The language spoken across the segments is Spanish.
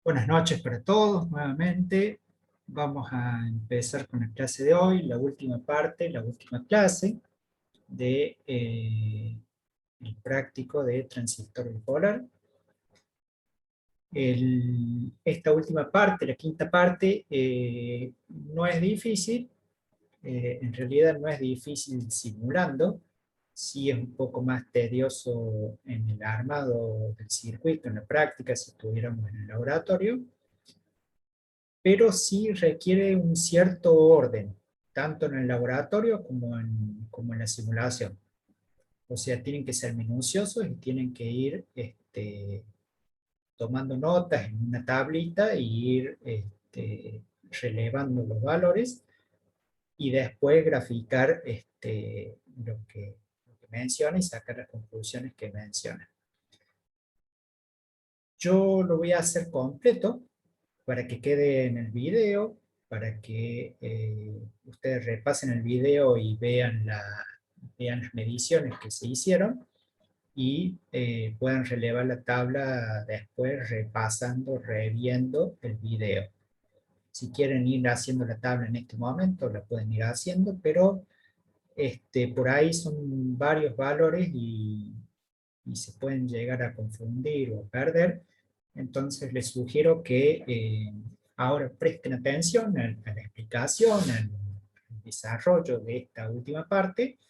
Buenas noches para todos nuevamente. Vamos a empezar con la clase de hoy, la última parte, la última clase de el práctico de transistor bipolar. Esta última parte, la quinta parte, no es difícil, en realidad no es difícil simulando, sí es un poco más tedioso en el armado del circuito, en la práctica, si estuviéramos en el laboratorio, pero sí requiere un cierto orden, tanto en el laboratorio como en la simulación. O sea, tienen que ser minuciosos y tienen que ir tomando notas en una tablita y ir relevando los valores y después graficar lo que menciona y sacar las conclusiones que menciona. Yo lo voy a hacer completo para que quede en el video, para que ustedes repasen el video y vean las mediciones que se hicieron y puedan relevar la tabla después repasando, reviendo el video. Si quieren ir haciendo la tabla en este momento, la pueden ir haciendo, pero por ahí son varios valores y se pueden llegar a confundir o perder. Entonces les sugiero que ahora presten atención a la explicación, al desarrollo de esta última parte,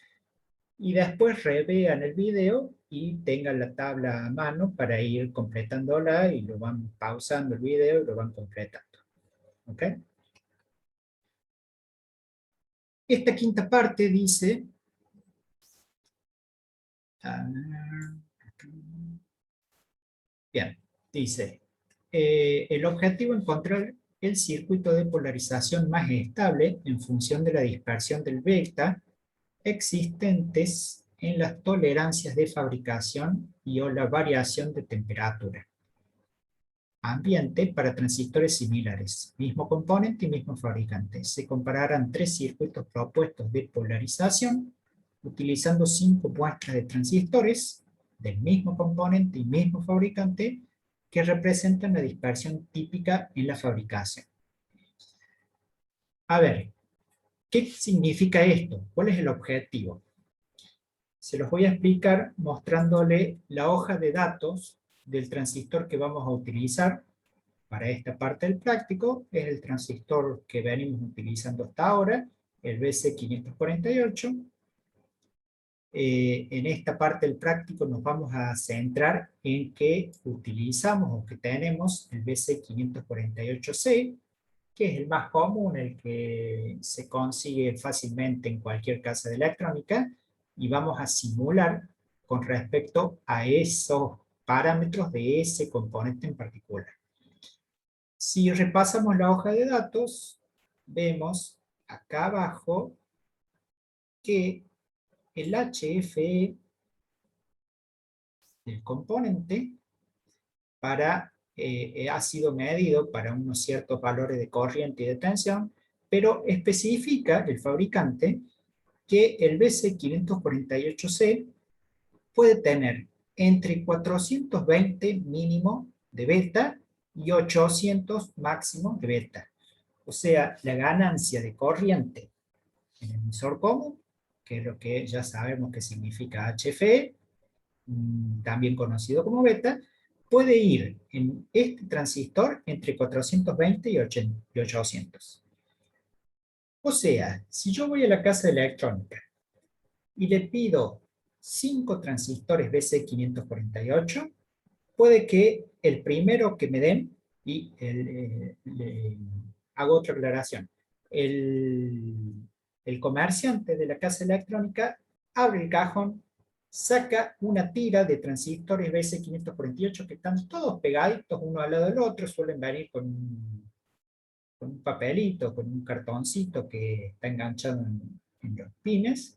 y después revean el video y tengan la tabla a mano para ir completándola y lo van pausando el video y lo van completando. ¿Ok? Esta quinta parte dice... Bien, dice, el objetivo es encontrar el circuito de polarización más estable en función de la dispersión del beta existentes en las tolerancias de fabricación y o la variación de temperatura ambiente para transistores similares, mismo componente y mismo fabricante. Se compararán tres circuitos propuestos de polarización utilizando 5 muestras de transistores del mismo componente y mismo fabricante que representan la dispersión típica en la fabricación. A ver, ¿qué significa esto? ¿Cuál es el objetivo? Se los voy a explicar mostrándole la hoja de datos del transistor que vamos a utilizar para esta parte del práctico. Es el transistor que venimos utilizando hasta ahora, el BC548. En esta parte del práctico nos vamos a centrar en que utilizamos o que tenemos el BC548C, que es el más común, el que se consigue fácilmente en cualquier casa de electrónica, y vamos a simular con respecto a esos parámetros de ese componente en particular. Si repasamos la hoja de datos, vemos acá abajo que el HFE del componente ha sido medido para unos ciertos valores de corriente y de tensión, pero especifica el fabricante que el BC548C puede tener entre 420 mínimo de beta y 800 máximo de beta. O sea, la ganancia de corriente en el emisor común, que es lo que ya sabemos que significa HFE, también conocido como beta, puede ir en este transistor entre 420 y 800. O sea, si yo voy a la casa de electrónica y le pido 5 transistores BC548, puede que el primero que me den, y hago otra aclaración, el comerciante de la casa electrónica abre el cajón, saca una tira de transistores BC548 que están todos pegaditos uno al lado del otro, suelen venir con un papelito, con un cartoncito que está enganchado en los pines,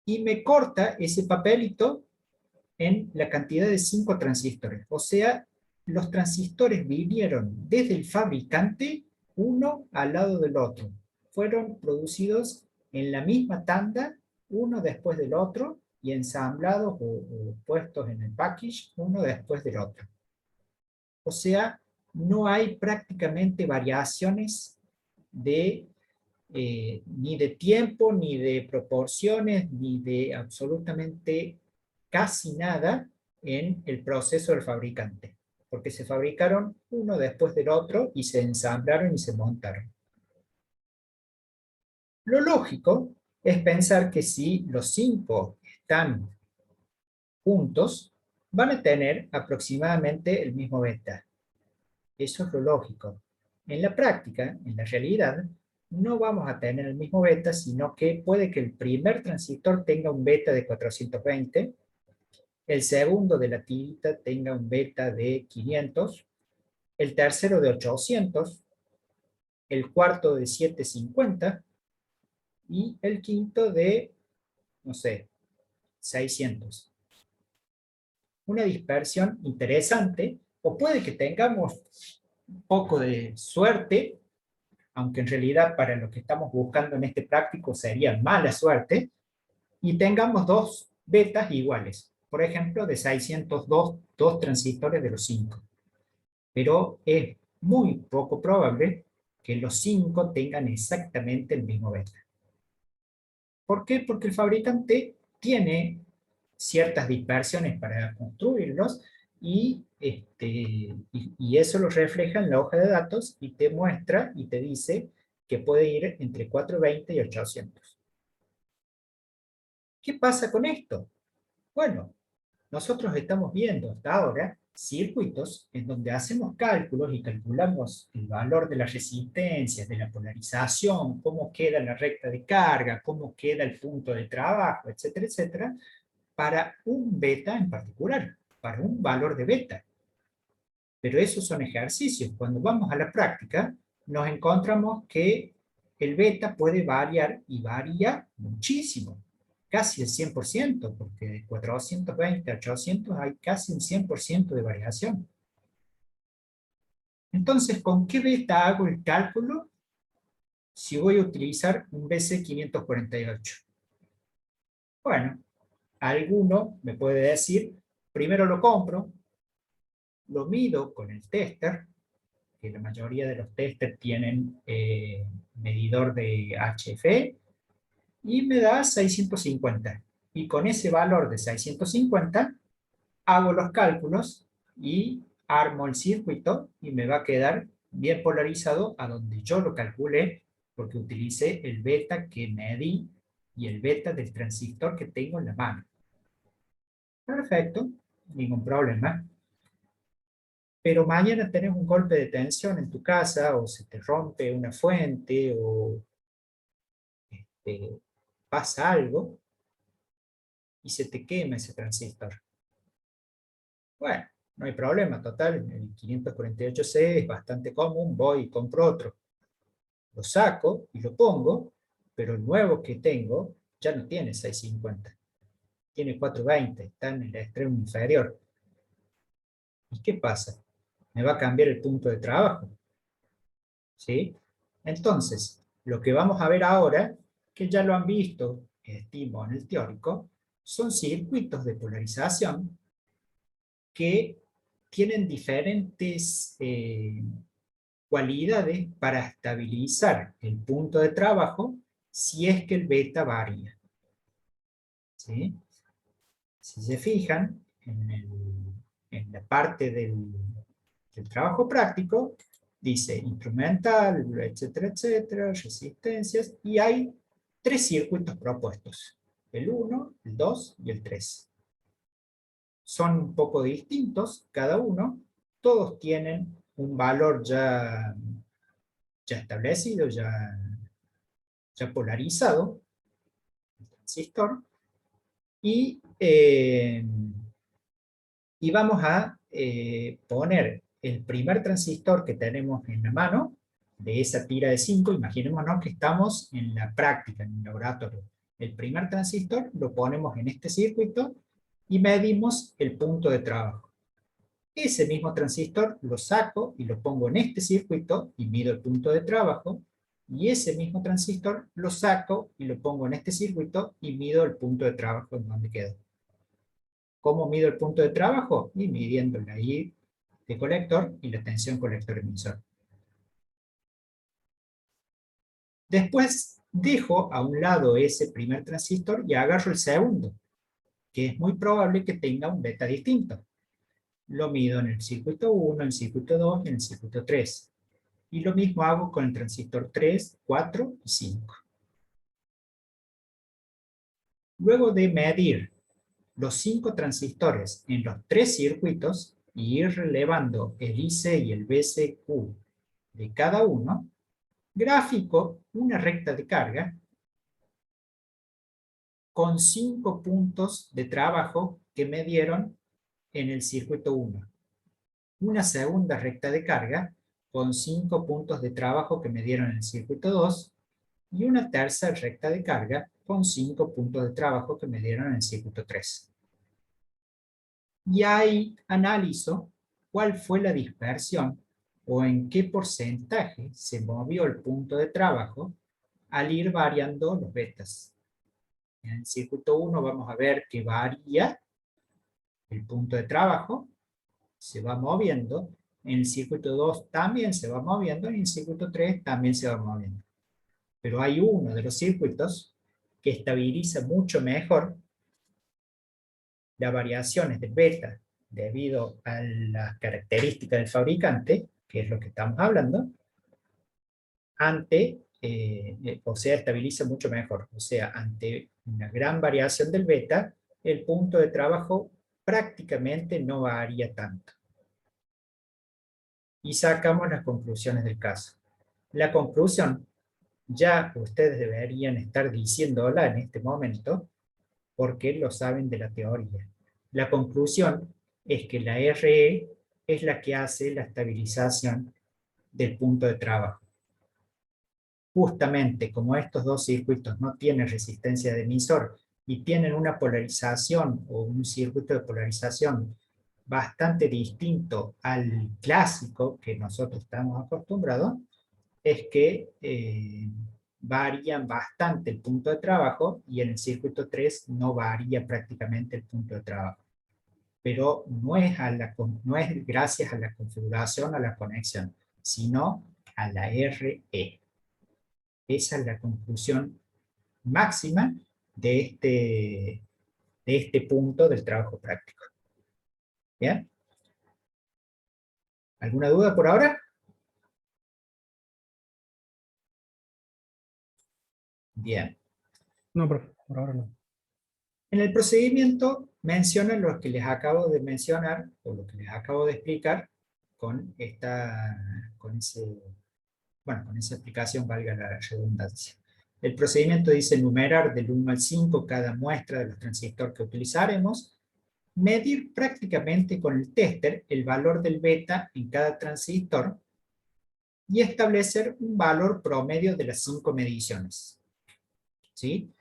y me corta ese papelito en la cantidad de 5 transistores. O sea, los transistores vinieron desde el fabricante uno al lado del otro. Fueron producidos en la misma tanda, uno después del otro, y ensamblados o puestos en el package, uno después del otro. O sea, no hay prácticamente variaciones ni de tiempo, ni de proporciones, ni de absolutamente casi nada en el proceso del fabricante, porque se fabricaron uno después del otro y se ensamblaron y se montaron. Lo lógico es pensar que si los 5 están juntos, van a tener aproximadamente el mismo beta. Eso es lo lógico. En la práctica, en la realidad, no vamos a tener el mismo beta, sino que puede que el primer transistor tenga un beta de 420, el segundo de la tirita tenga un beta de 500, el tercero de 800, el cuarto de 750 y el quinto de, no sé, 600. Una dispersión interesante, o puede que tengamos un poco de suerte, aunque en realidad para lo que estamos buscando en este práctico sería mala suerte, y tengamos dos betas iguales. Por ejemplo, de 602, dos transistores de los 5. Pero es muy poco probable que los 5 tengan exactamente el mismo beta. ¿Por qué? Porque el fabricante tiene ciertas dispersiones para construirlos y eso lo refleja en la hoja de datos y te muestra y te dice que puede ir entre 420 y 800. ¿Qué pasa con esto? Bueno, nosotros estamos viendo hasta ahora circuitos en donde hacemos cálculos y calculamos el valor de las resistencias, de la polarización, cómo queda la recta de carga, cómo queda el punto de trabajo, etcétera, etcétera, para un beta en particular, para un valor de beta. Pero esos son ejercicios. Cuando vamos a la práctica, nos encontramos que el beta puede variar y varía muchísimo, casi el 100%, porque de 420 a 800 hay casi un 100% de variación. Entonces, ¿con qué beta hago el cálculo si voy a utilizar un BC548? Bueno, alguno me puede decir, primero lo compro, lo mido con el tester, que la mayoría de los testers tienen medidor de HF, y me da 650. Y con ese valor de 650, hago los cálculos y armo el circuito y me va a quedar bien polarizado a donde yo lo calculé, porque utilicé el beta que medí y el beta del transistor que tengo en la mano. Perfecto, ningún problema. Pero mañana tenés un golpe de tensión en tu casa, o se te rompe una fuente, o pasa algo, y se te quema ese transistor. Bueno, no hay problema, total, el 548C es bastante común, voy y compro otro. Lo saco y lo pongo, pero el nuevo que tengo ya no tiene 650, tiene 420, está en el extremo inferior. ¿Y qué pasa? Me va a cambiar el punto de trabajo, ¿sí? Entonces, lo que vamos a ver ahora, que ya lo han visto, estimo, en el teórico, son circuitos de polarización que tienen diferentes cualidades para estabilizar el punto de trabajo si es que el beta varía. ¿Sí? Si se fijan en la parte del trabajo práctico, dice instrumental, etcétera, etcétera, resistencias, y hay 3 circuitos propuestos, el 1, el 2 y el 3. Son un poco distintos cada uno, todos tienen un valor ya establecido, ya polarizado, el transistor, y, y vamos a poner el primer transistor que tenemos en la mano, de esa tira de 5, imaginémonos que estamos en la práctica, en el laboratorio. El primer transistor lo ponemos en este circuito y medimos el punto de trabajo. Ese mismo transistor lo saco y lo pongo en este circuito y mido el punto de trabajo, y ese mismo transistor lo saco y lo pongo en este circuito y mido el punto de trabajo en donde quedó. ¿Cómo mido el punto de trabajo? Y midiendo de colector y la tensión colector-emisor. Después dejo a un lado ese primer transistor y agarro el segundo, que es muy probable que tenga un beta distinto. Lo mido en el circuito 1, en el circuito 2 y en el circuito 3. Y lo mismo hago con el transistor 3, 4 y 5. Luego de medir los 5 transistores en los 3 circuitos y ir relevando el IC y el BCQ de cada uno, gráfico una recta de carga con 5 puntos de trabajo que me dieron en el circuito 1. Una segunda recta de carga con 5 puntos de trabajo que me dieron en el circuito 2 y una tercera recta de carga con 5 puntos de trabajo que me dieron en el circuito 3. Y ahí analizo cuál fue la dispersión o en qué porcentaje se movió el punto de trabajo al ir variando los betas. En el circuito 1 vamos a ver que varía el punto de trabajo, se va moviendo. En el circuito 2 también se va moviendo, y en el circuito 3 también se va moviendo. Pero hay uno de los circuitos que estabiliza mucho mejor las variaciones del beta debido a las características del fabricante, que es lo que estamos hablando, o sea, estabiliza mucho mejor. O sea, ante una gran variación del beta, el punto de trabajo prácticamente no varía tanto. Y sacamos las conclusiones del caso. La conclusión, ya ustedes deberían estar diciéndola en este momento, porque lo saben de la teoría. La conclusión es que la RE es la que hace la estabilización del punto de trabajo. Justamente como estos dos circuitos no tienen resistencia de emisor y tienen una polarización o un circuito de polarización bastante distinto al clásico que nosotros estamos acostumbrados, es que varían bastante el punto de trabajo y en el circuito 3 no varía prácticamente el punto de trabajo. Pero no es gracias a la configuración, a la conexión, sino a la RE. Esa es la conclusión máxima de este punto del trabajo práctico. ¿Bien? ¿Alguna duda por ahora? Bien. No, profe, por ahora no. En el procedimiento mencionan lo que les acabo de mencionar, o lo que les acabo de explicar, con esa explicación, valga la redundancia. El procedimiento dice numerar del 1 al 5 cada muestra de los transistores que utilizaremos, medir prácticamente con el tester el valor del beta en cada transistor y establecer un valor promedio de las 5 mediciones. ¿Sí?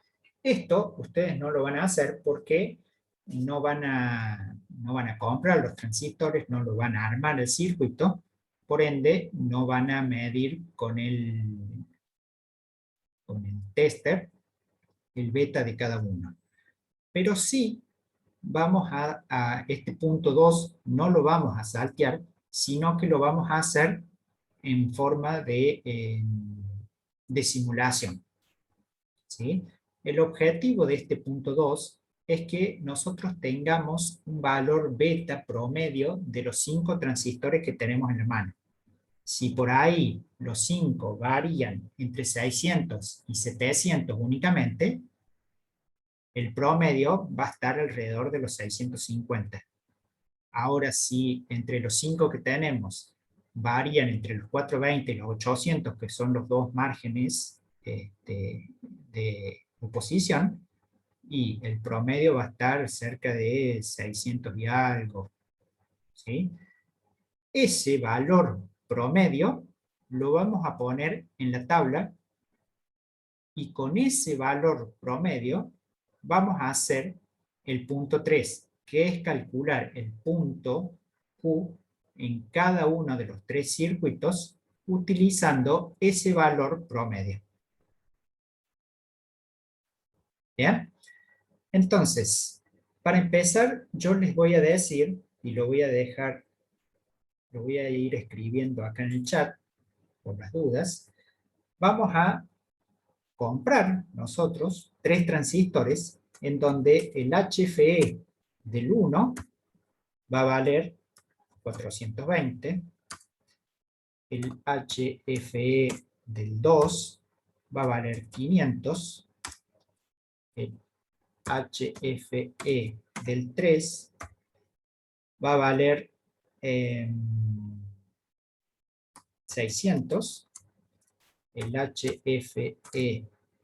Esto ustedes no lo van a hacer porque no van a comprar los transistores, no lo van a armar el circuito, por ende no van a medir con el tester el beta de cada uno. Pero sí vamos a este punto 2, no lo vamos a saltear, sino que lo vamos a hacer en forma de simulación. ¿Sí? El objetivo de este punto 2 es que nosotros tengamos un valor beta promedio de los 5 transistores que tenemos en la mano. Si por ahí los 5 varían entre 600 y 700 únicamente, el promedio va a estar alrededor de los 650. Ahora, si entre los 5 que tenemos varían entre los 420 y los 800, que son los dos márgenes de oposición, y el promedio va a estar cerca de 600 y algo, ¿sí? Ese valor promedio lo vamos a poner en la tabla y con ese valor promedio vamos a hacer el punto 3, que es calcular el punto Q en cada uno de los 3 circuitos utilizando ese valor promedio. ¿Bien? Entonces, para empezar, yo les voy a decir, y lo voy a dejar lo voy a ir escribiendo acá en el chat, por las dudas. Vamos a comprar nosotros 3 transistores en donde el HFE del 1 va a valer 420, el HFE del 2 va a valer 500, el HFE del 3 va a valer 600, el HFE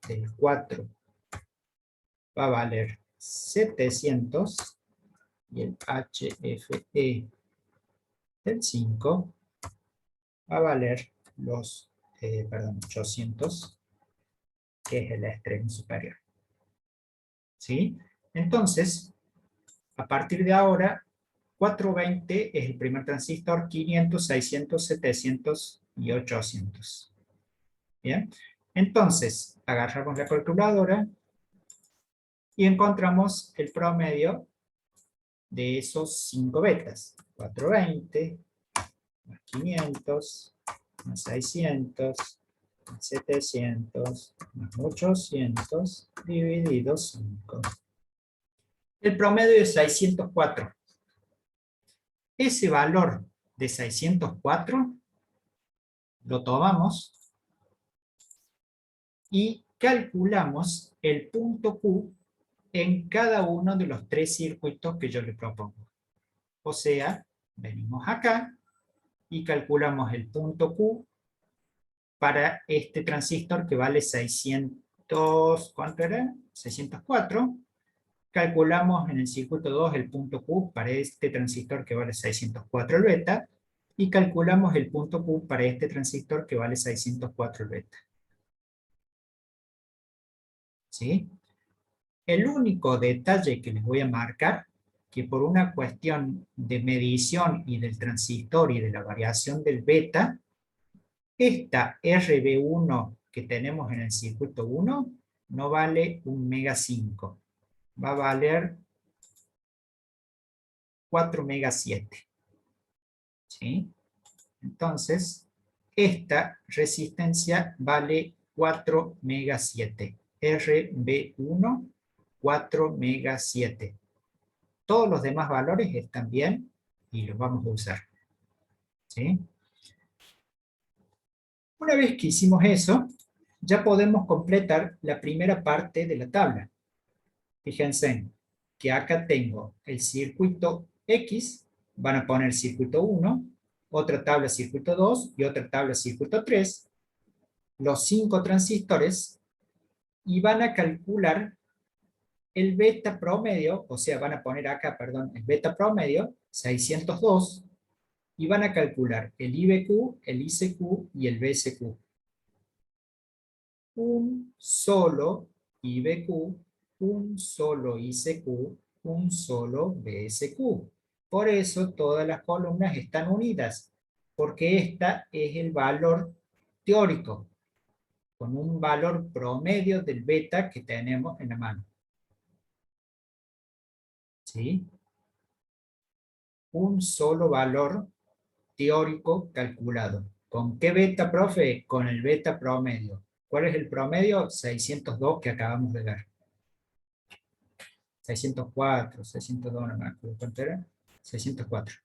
del 4 va a valer 700 y el HFE del 5 va a valer los 800, que es el extremo superior. ¿Sí? Entonces, a partir de ahora, 420 es el primer transistor, 500, 600, 700 y 800. ¿Bien? Entonces, agarramos la calculadora y encontramos el promedio de esos 5 betas. 420 más 500 más 600 más 700 más 800 dividido 5. El promedio es 604. Ese valor de 604 lo tomamos y calculamos el punto Q en cada uno de los 3 circuitos que yo le propongo. O sea, venimos acá y calculamos el punto Q para este transistor que vale 600, ¿cuánto era? 604. Calculamos en el circuito 2 el punto Q para este transistor que vale 604 el beta, y calculamos el punto Q para este transistor que vale 604 el beta. ¿Sí? El único detalle que les voy a marcar, que por una cuestión de medición y del transistor y de la variación del beta, esta RB1 que tenemos en el circuito 1 no vale 1 mega 5, va a valer 4 mega 7. ¿Sí? Entonces, esta resistencia vale 4 mega 7. RB1, 4 mega 7. Todos los demás valores están bien y los vamos a usar. ¿Sí? Una vez que hicimos eso, ya podemos completar la primera parte de la tabla. Fíjense que acá tengo el circuito X, van a poner circuito 1, otra tabla circuito 2 y otra tabla circuito 3, los 5 transistores, y van a calcular el beta promedio, o sea, van a poner acá, perdón, el beta promedio, 602, y van a calcular el IBQ, el ICQ y el BSQ. Un solo IBQ, un solo ICQ, un solo BSQ. Por eso todas las columnas están unidas, porque esta es el valor teórico, con un valor promedio del beta que tenemos en la mano. ¿Sí? Un solo valor teórico calculado. ¿Con qué beta, profe? Con el beta promedio. ¿Cuál es el promedio? 602 que acabamos de ver. 604, 602, no me acuerdo cuánto era. 604.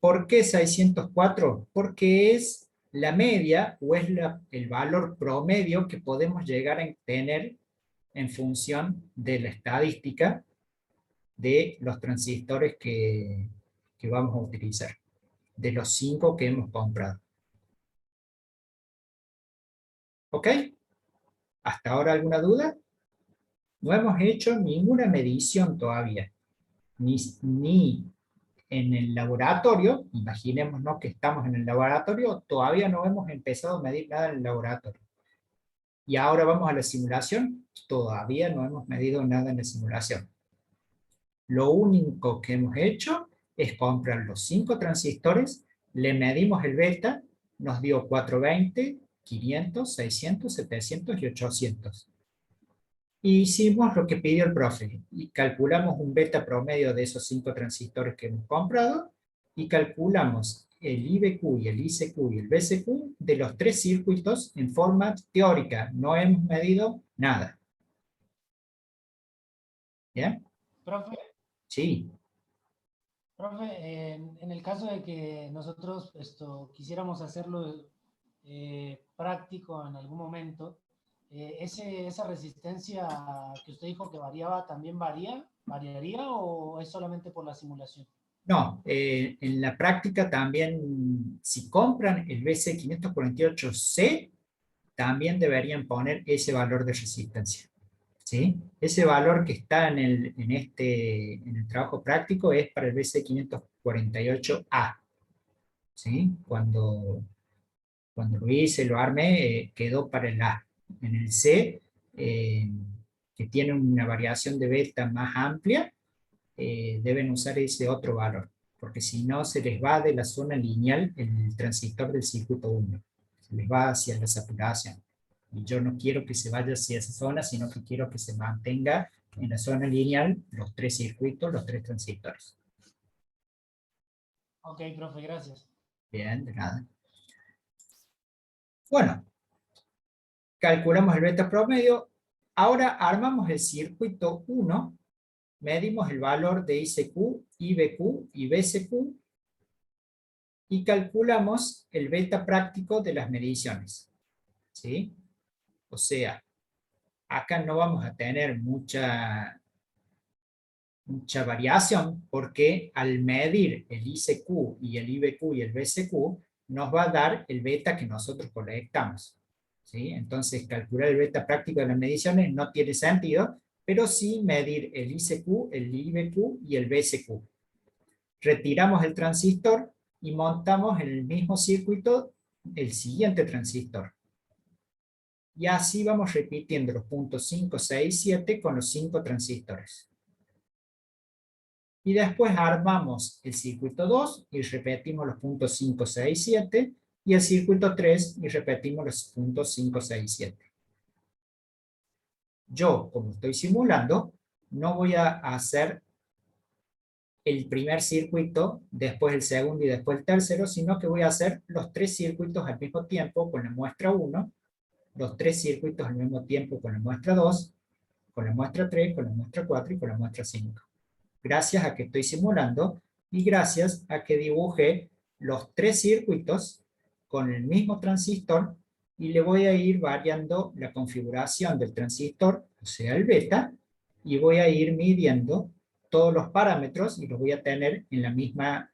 ¿Por qué 604? Porque es la media o es el valor promedio que podemos llegar a tener en función de la estadística de los transistores que vamos a utilizar, de los 5 que hemos comprado. ¿Ok? ¿Hasta ahora alguna duda? No hemos hecho ninguna medición todavía, ni en el laboratorio. Imaginémonos que estamos en el laboratorio, todavía no hemos empezado a medir nada en el laboratorio. Y ahora vamos a la simulación, todavía no hemos medido nada en la simulación. Lo único que hemos hecho es comprar los 5 transistores, le medimos el beta, nos dio 420, 500, 600, 700 y 800. Y hicimos lo que pidió el profe, y calculamos un beta promedio de esos 5 transistores que hemos comprado, y calculamos el IBQ y el ICQ y el BCQ de los 3 circuitos en forma teórica. No hemos medido nada. ¿Bien? Profe, Sí. profe, en el caso de que nosotros quisiéramos hacerlo práctico en algún momento, esa resistencia que usted dijo que variaba, ¿también variaría o es solamente por la simulación? No, en la práctica también, si compran el BC548C, también deberían poner ese valor de resistencia. ¿Sí? Ese valor que está en el trabajo práctico es para el BC548A. ¿Sí? Cuando lo hice, lo armé, quedó para el A. En el C, eh, que tiene una variación de beta más amplia, deben usar ese otro valor, porque si no se les va de la zona lineal el transistor del circuito 1, se les va hacia la saturación. Y yo no quiero que se vaya hacia esa zona, sino que quiero que se mantenga en la zona lineal los 3 circuitos, los 3 transistores. Ok, profe, gracias. Bien, de nada. Bueno, calculamos el beta promedio. Ahora armamos el circuito 1, medimos el valor de ICQ, IBQ y BCQ, y calculamos el beta práctico de las mediciones. ¿Sí? O sea, acá no vamos a tener mucha variación, porque al medir el ICQ y el IBQ y el BCQ, nos va a dar el beta que nosotros colectamos. ¿Sí? Entonces, calcular el beta práctico de las mediciones no tiene sentido, pero sí medir el ICQ, el IBQ y el BCQ. Retiramos el transistor y montamos en el mismo circuito el siguiente transistor. Y así vamos repitiendo los puntos 5, 6, 7 con los 5 transistores. Y después armamos el circuito 2 y repetimos los puntos 5, 6, 7, y el circuito 3 y repetimos los puntos 5, 6, 7. Yo, como estoy simulando, no voy a hacer el primer circuito, después el segundo y después el tercero, sino que voy a hacer los 3 circuitos al mismo tiempo con la muestra 1, los 3 circuitos al mismo tiempo con la muestra 2, con la muestra 3, con la muestra 4 y con la muestra 5. Gracias a que estoy simulando y gracias a que dibujé los 3 circuitos con el mismo transistor, y le voy a ir variando la configuración del transistor, o sea el beta, y voy a ir midiendo todos los parámetros y los voy a tener en la misma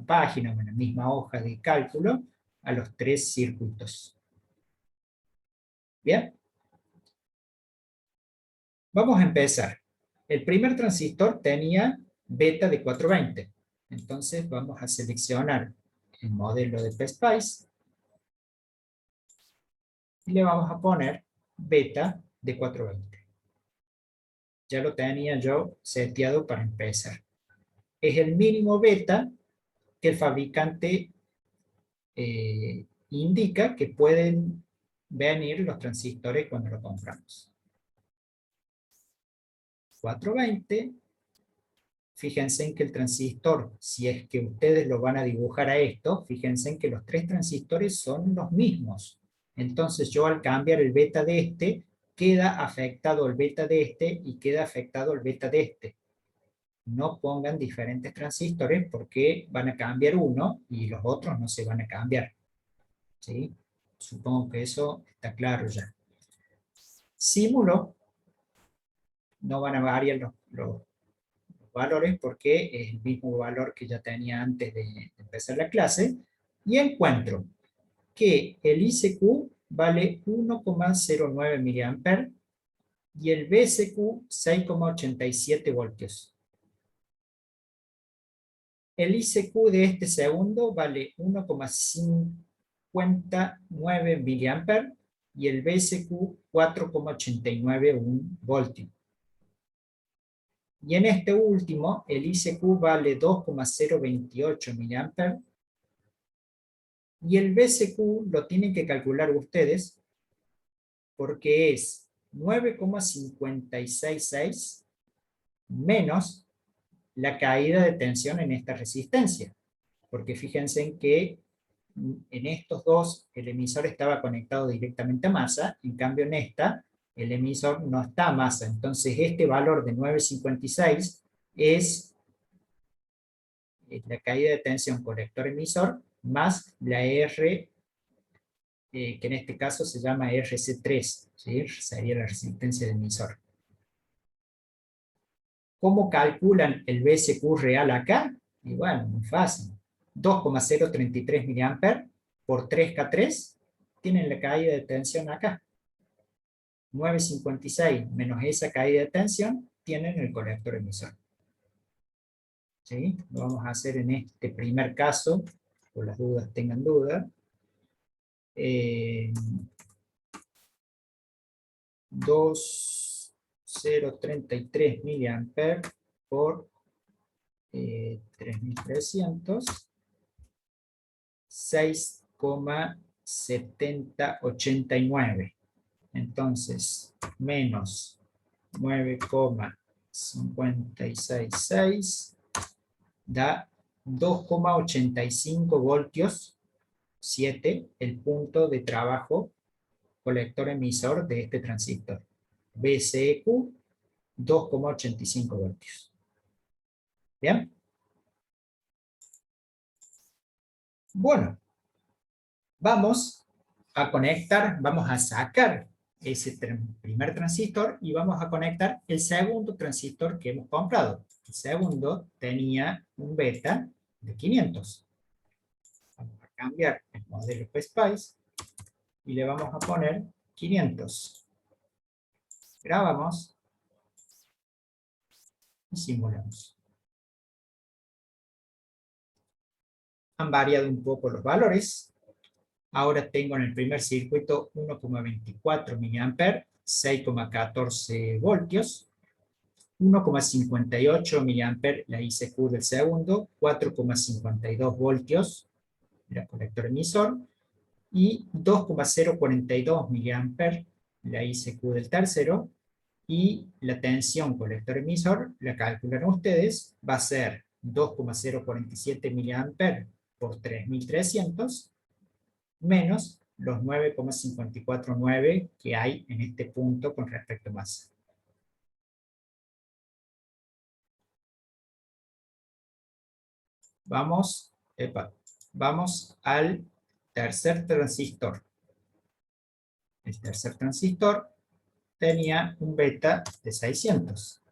página o en la misma hoja de cálculo a los 3 circuitos. ¿Bien? Vamos a empezar. El primer transistor tenía beta de 420. Entonces vamos a seleccionar el modelo de PSpice y le vamos a poner beta de 420. Ya lo tenía yo seteado para empezar. Es el mínimo beta que el fabricante indica que pueden venir los transistores cuando lo compramos. 420. Fíjense en que el transistor, si es que ustedes lo van a dibujar a esto, fíjense en que los 3 transistores son los mismos. Entonces yo al cambiar el beta de este, queda afectado el beta de este y queda afectado el beta de este. No pongan diferentes transistores porque van a cambiar uno y los otros no se van a cambiar. ¿Sí? Supongo que eso está claro ya. Símulo, no van a variar los valores porque es el mismo valor que ya tenía antes de empezar la clase, y encuentro que el ICQ vale 1,09 mA y el BCQ 6,87 voltios. El ICQ de este segundo vale 1,59 mA y el BCQ 4,89 voltios. Y en este último, el ICQ vale 2,028 mA y el BCQ lo tienen que calcular ustedes porque es 9,566 menos la caída de tensión en esta resistencia. Porque fíjense en que en estos dos el emisor estaba conectado directamente a masa, en cambio en esta el emisor no está a masa. Entonces este valor de 9,56 es la caída de tensión colector-emisor más la R, que en este caso se llama RC3, ¿sí? Sería la resistencia del emisor. ¿Cómo calculan el BSQ real acá? Y bueno, muy fácil. 2,033 mA por 3K3 tienen la caída de tensión acá. 9,56 menos esa caída de tensión tienen el colector emisor. ¿Sí? Lo vamos a hacer en este primer caso, por las dudas tengan duda. 2,033 mA por 3.300, 6,7089. Entonces, menos 9,566 da 2,85 voltios, 7, el punto de trabajo colector emisor de este transistor. BSEQ, 2,85 voltios. ¿Bien? Bueno, vamos a conectar, vamos a sacar ese primer transistor y vamos a conectar el segundo transistor que hemos comprado. El segundo tenía un beta de 500. Vamos a cambiar el modelo PSpice y le vamos a poner 500. Grabamos y simulamos. Han variado un poco los valores. Ahora tengo en el primer circuito 1,24 mA, 6,14 voltios, 1,58 mA la ICQ del segundo, 4,52 voltios el colector emisor, y 2,042 mA la ICQ del tercero, y la tensión colector emisor, la calculan ustedes, va a ser 2,047 mA por 3.300, menos los 9,549 que hay en este punto con respecto a masa. Vamos al tercer transistor. El tercer transistor tenía un beta de 600.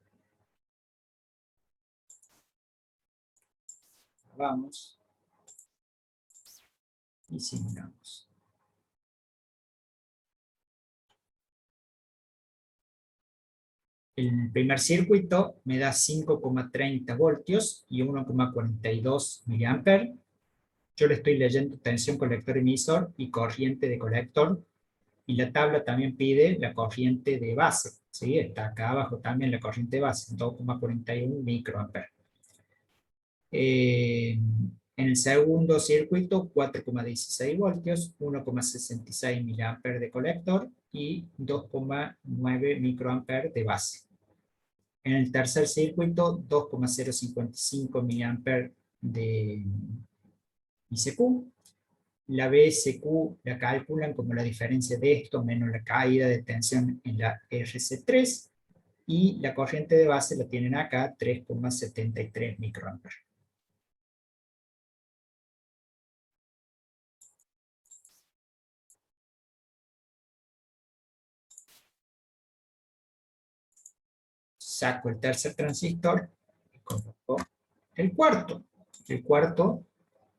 Vamos y simulamos. El primer circuito me da 5,30 voltios y 1,42 mA. Yo le estoy leyendo tensión colector emisor y corriente de colector, y la tabla también pide la corriente de base, ¿sí? Está acá abajo también la corriente de base, 2,41 microamperes. En el segundo circuito, 4,16 voltios, 1,66 miliamperes de colector y 2,9 microamperes de base. En el tercer circuito, 2,055 miliamperes de ICQ. La BSQ la calculan como la diferencia de esto menos la caída de tensión en la RC3, y la corriente de base la tienen acá, 3,73 microamperes. Saco el tercer transistor y coloco el cuarto. El cuarto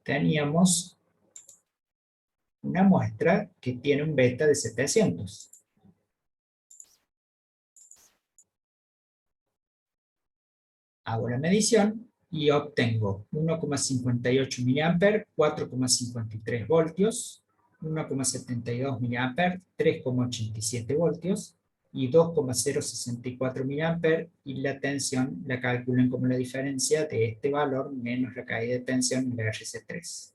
teníamos una muestra que tiene un beta de 700. Hago la medición y obtengo 1,58 mA, 4,53 voltios, 1,72 mA, 3,87 voltios, y 2,064 mA, y la tensión la calculan como la diferencia de este valor menos la caída de tensión en la RC3.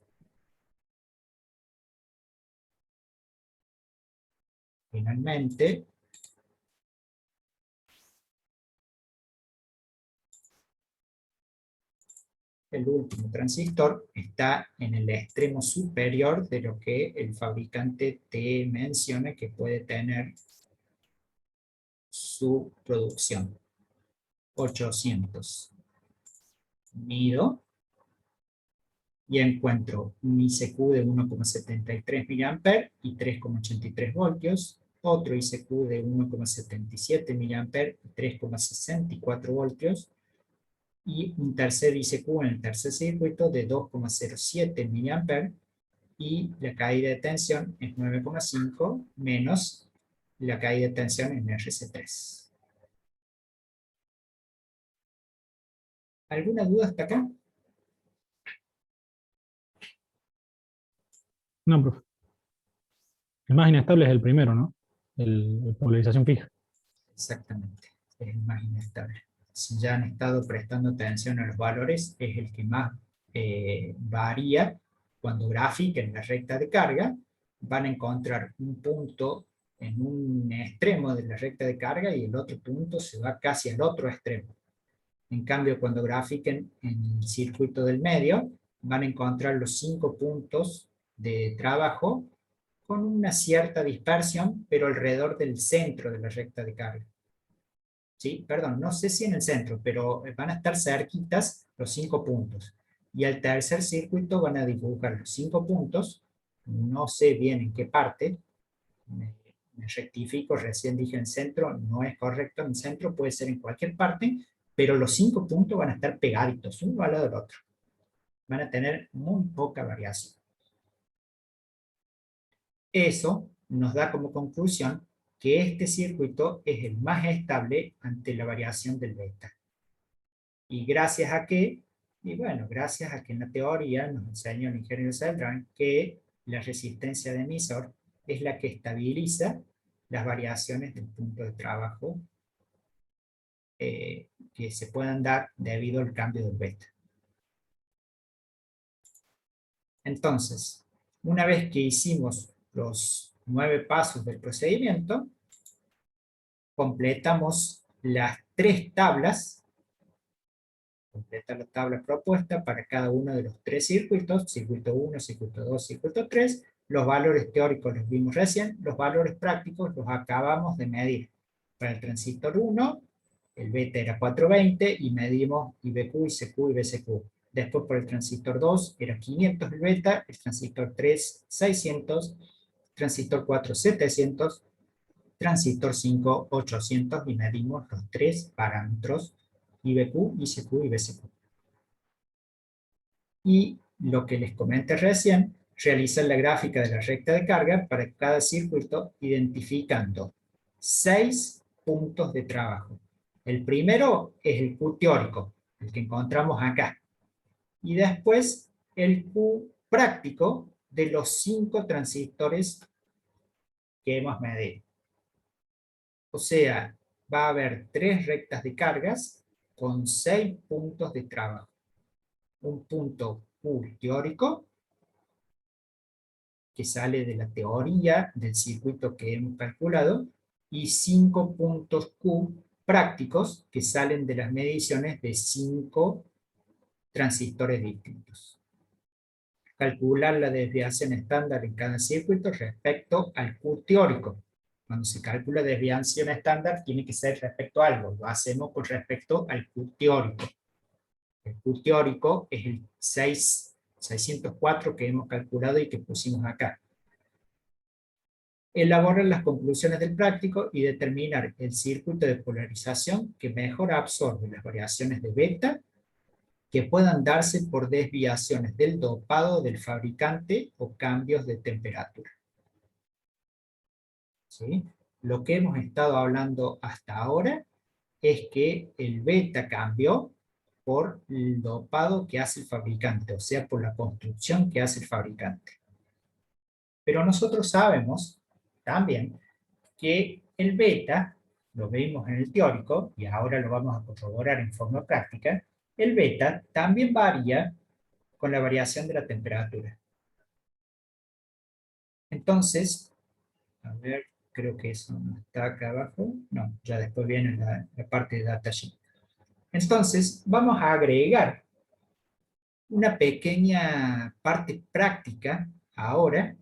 Finalmente, el último transistor está en el extremo superior de lo que el fabricante te menciona que puede tener su producción. 800. Mido y encuentro un ICQ de 1,73 mA y 3,83 voltios, otro ICQ de 1,77 mA y 3,64 voltios, y un tercer ICQ en el tercer circuito de 2,07 mA, y la caída de tensión es 9,5 menos la caída de tensión en RC3. ¿Alguna duda hasta acá? No, profe. El más inestable es el primero, ¿no? El polarización fija. Exactamente, es el más inestable. Si ya han estado prestando atención a los valores, es el que más varía. Cuando grafiquen la recta de carga, van a encontrar un punto en un extremo de la recta de carga y el otro punto se va casi al otro extremo. En cambio, cuando grafiquen en el circuito del medio, van a encontrar los 5 puntos de trabajo con una cierta dispersión, pero alrededor del centro de la recta de carga. ¿Sí? Perdón, no sé si en el centro, pero van a estar cerquitas los 5 puntos. Y al tercer circuito van a dibujar los 5 puntos, no sé bien en qué parte, me rectifico, recién dije en centro, no es correcto en centro, puede ser en cualquier parte, pero los 5 puntos van a estar pegaditos, uno al lado del otro. Van a tener muy poca variación. Eso nos da como conclusión que este circuito es el más estable ante la variación del beta. Y gracias a que, y bueno, gracias a que en la teoría nos enseñó el ingeniero Celdrán que la resistencia de emisor es la que estabiliza las variaciones del punto de trabajo que se puedan dar debido al cambio del beta. Entonces, una vez que hicimos los 9 pasos del procedimiento, completamos las 3 tablas, completa la tabla propuesta para cada uno de los 3 circuitos, circuito 1, circuito 2, circuito 3, los valores teóricos los vimos recién, los valores prácticos los acabamos de medir. Para el transistor 1, el beta era 420 y medimos IBQ, ICQ y BCQ. Después por el transistor 2 era 500 el beta, el transistor 3 600, transistor 4 700, transistor 5 800 y medimos los 3 parámetros IBQ, ICQ y BCQ. Y lo que les comenté recién, realizar la gráfica de la recta de carga para cada circuito identificando 6 puntos de trabajo. El primero es el Q teórico, el que encontramos acá. Y después el Q práctico de los 5 transistores que hemos medido. O sea, va a haber 3 rectas de cargas con 6 puntos de trabajo. Un punto Q teórico, que sale de la teoría del circuito que hemos calculado, y 5 puntos Q prácticos, que salen de las mediciones de 5 transistores distintos. Calcular la desviación estándar en cada circuito respecto al Q teórico. Cuando se calcula desviación estándar, tiene que ser respecto a algo. Lo hacemos con respecto al Q teórico. El Q teórico es el 604 que hemos calculado y que pusimos acá. Elaborar las conclusiones del práctico y determinar el circuito de polarización que mejor absorbe las variaciones de beta que puedan darse por desviaciones del dopado del fabricante o cambios de temperatura. ¿Sí? Lo que hemos estado hablando hasta ahora es que el beta cambió por el dopado que hace el fabricante, o sea, por la construcción que hace el fabricante. Pero nosotros sabemos también que el beta, lo vimos en el teórico, y ahora lo vamos a corroborar en forma práctica, el beta también varía con la variación de la temperatura. Entonces, a ver, creo que eso no está acá abajo, no, ya después viene la parte de datasheet. Entonces, vamos a agregar una pequeña parte práctica ahora,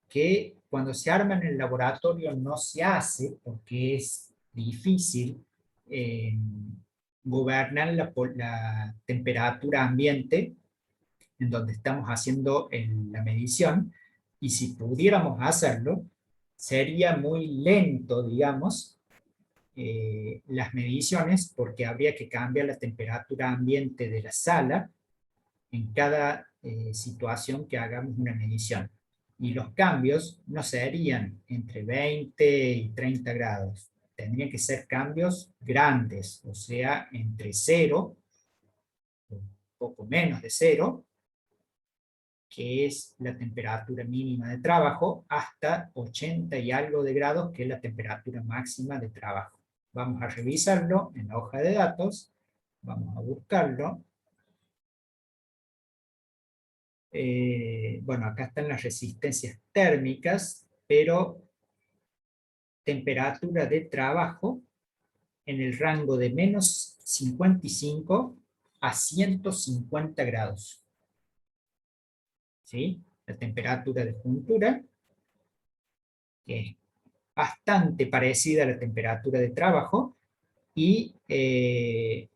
que cuando se arma en el laboratorio no se hace porque es difícil gobernar la temperatura ambiente en donde estamos haciendo la medición, y si pudiéramos hacerlo, sería muy lento, digamos, las mediciones, porque habría que cambiar la temperatura ambiente de la sala en cada situación que hagamos una medición. Y los cambios no serían entre 20 y 30 grados. Tendrían que ser cambios grandes, o sea, entre 0, un poco menos de 0, que es la temperatura mínima de trabajo, hasta 80 y algo de grados, que es la temperatura máxima de trabajo. Vamos a revisarlo en la hoja de datos, vamos a buscarlo. Bueno, acá están las resistencias térmicas, pero temperatura de trabajo en el rango de menos 55 a 150 grados. ¿Sí? La temperatura de juntura, que es bastante parecida a la temperatura de trabajo, y el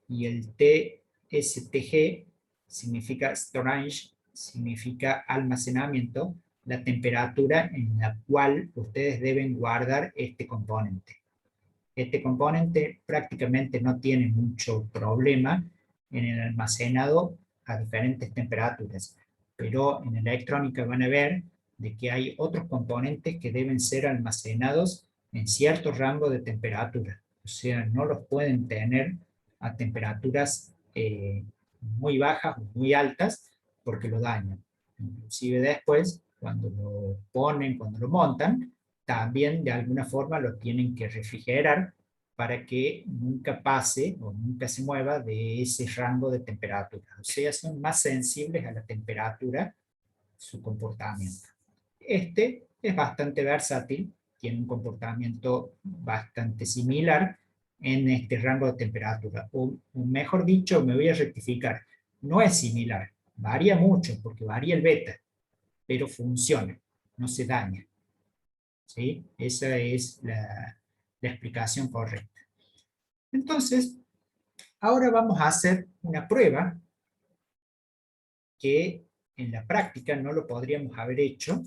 TSTG significa storage, significa almacenamiento, la temperatura en la cual ustedes deben guardar este componente. Este componente prácticamente no tiene mucho problema en el almacenado a diferentes temperaturas, pero en electrónica van a ver de que hay otros componentes que deben ser almacenados en cierto rango de temperatura. O sea, no los pueden tener a temperaturas muy bajas o muy altas, porque lo dañan. Inclusive después, cuando lo ponen, cuando lo montan, también de alguna forma lo tienen que refrigerar para que nunca pase o nunca se mueva de ese rango de temperatura. O sea, son más sensibles a la temperatura su comportamiento. Este es bastante versátil, tiene un comportamiento bastante similar en este rango de temperatura. O mejor dicho, me voy a rectificar, no es similar, varía mucho porque varía el beta, pero funciona, no se daña. ¿Sí? Esa es la explicación correcta. Entonces, ahora vamos a hacer una prueba que en la práctica no lo podríamos haber hecho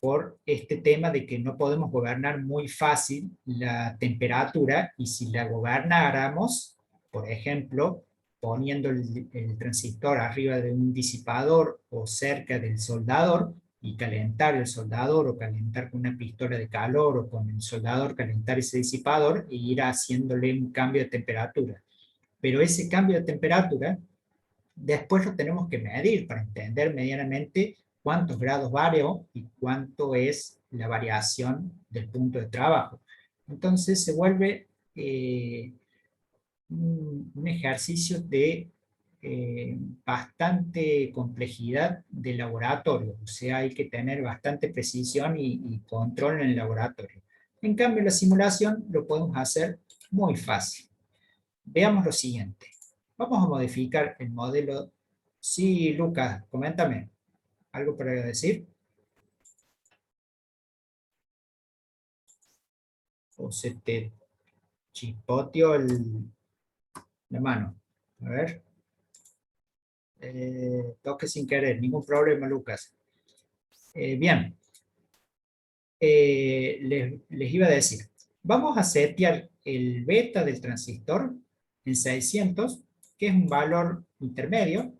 por este tema de que no podemos gobernar muy fácil la temperatura, y si la gobernáramos, por ejemplo, poniendo el transistor arriba de un disipador o cerca del soldador, y calentar el soldador, o calentar con una pistola de calor, o con el soldador calentar ese disipador e ir haciéndole un cambio de temperatura. Pero ese cambio de temperatura después lo tenemos que medir para entender medianamente cuántos grados varió y cuánto es la variación del punto de trabajo. Entonces se vuelve un ejercicio de bastante complejidad de laboratorio, o sea, hay que tener bastante precisión y control en el laboratorio. En cambio, la simulación lo podemos hacer muy fácil. Veamos lo siguiente. Vamos a modificar el modelo. Sí, Lucas, coméntame. ¿Algo para decir? ¿O se te chispoteó la mano? A ver. Toque sin querer, ningún problema, Lucas. Bien. Les iba a decir. Vamos a setear el beta del transistor en 600, que es un valor intermedio,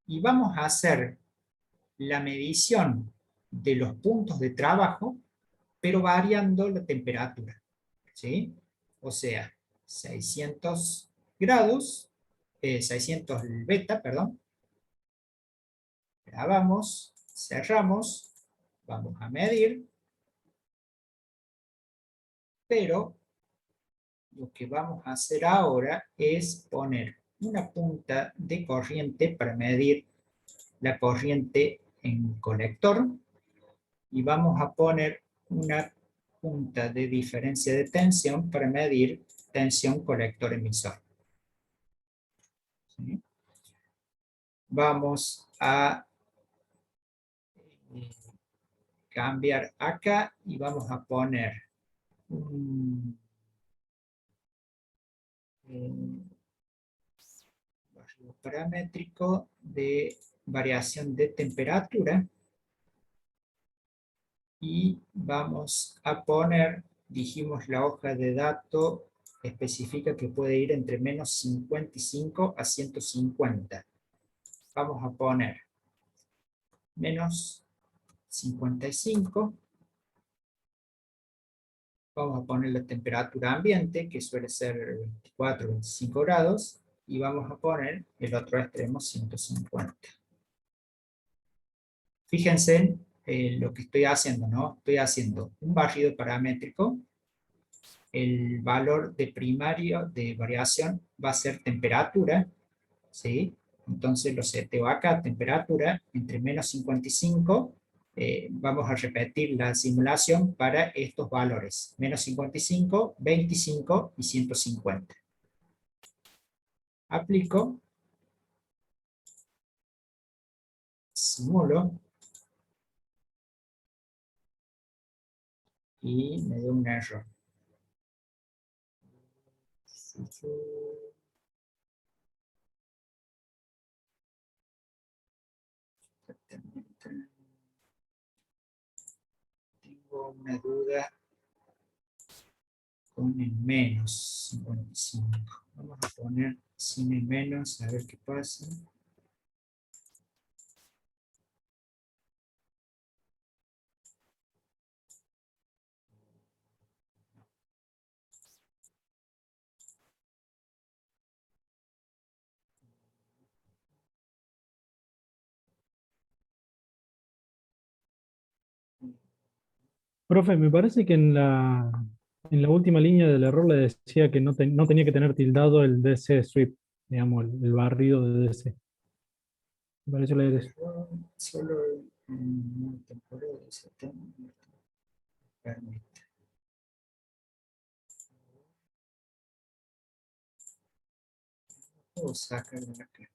y vamos a hacer la medición de los puntos de trabajo, pero variando la temperatura, ¿sí? O sea, 600 grados, 600 beta, perdón. Grabamos, cerramos, vamos a medir, pero lo que vamos a hacer ahora es poner una punta de corriente para medir la corriente en colector, y vamos a poner una punta de diferencia de tensión para medir tensión colector emisor. ¿Sí? vamos a cambiar acá y vamos a poner un barrido paramétrico de variación de temperatura y vamos a poner, dijimos la hoja de dato especifica que puede ir entre menos 55 a 150. Vamos a poner menos 55. Vamos a poner la temperatura ambiente, que suele ser 24 o 25 grados, y vamos a poner el otro extremo 150. Fíjense en lo que estoy haciendo, ¿no? Estoy haciendo un barrido paramétrico. El valor de primario de variación va a ser temperatura, ¿sí? Entonces lo seteo acá, temperatura, entre menos 55, vamos a repetir la simulación para estos valores, menos 55, 25 y 150. Aplico, simulo, y me dio un error. Tengo una duda con el menos 55. Vamos a poner sin el menos, a ver qué pasa. Profe, me parece que en la última línea del error le decía que no tenía que tener tildado el DC sweep, digamos, el barrido de DC. Me pareció leer eso. Solo en una temporada de septiembre. Permite. O sacar de acá.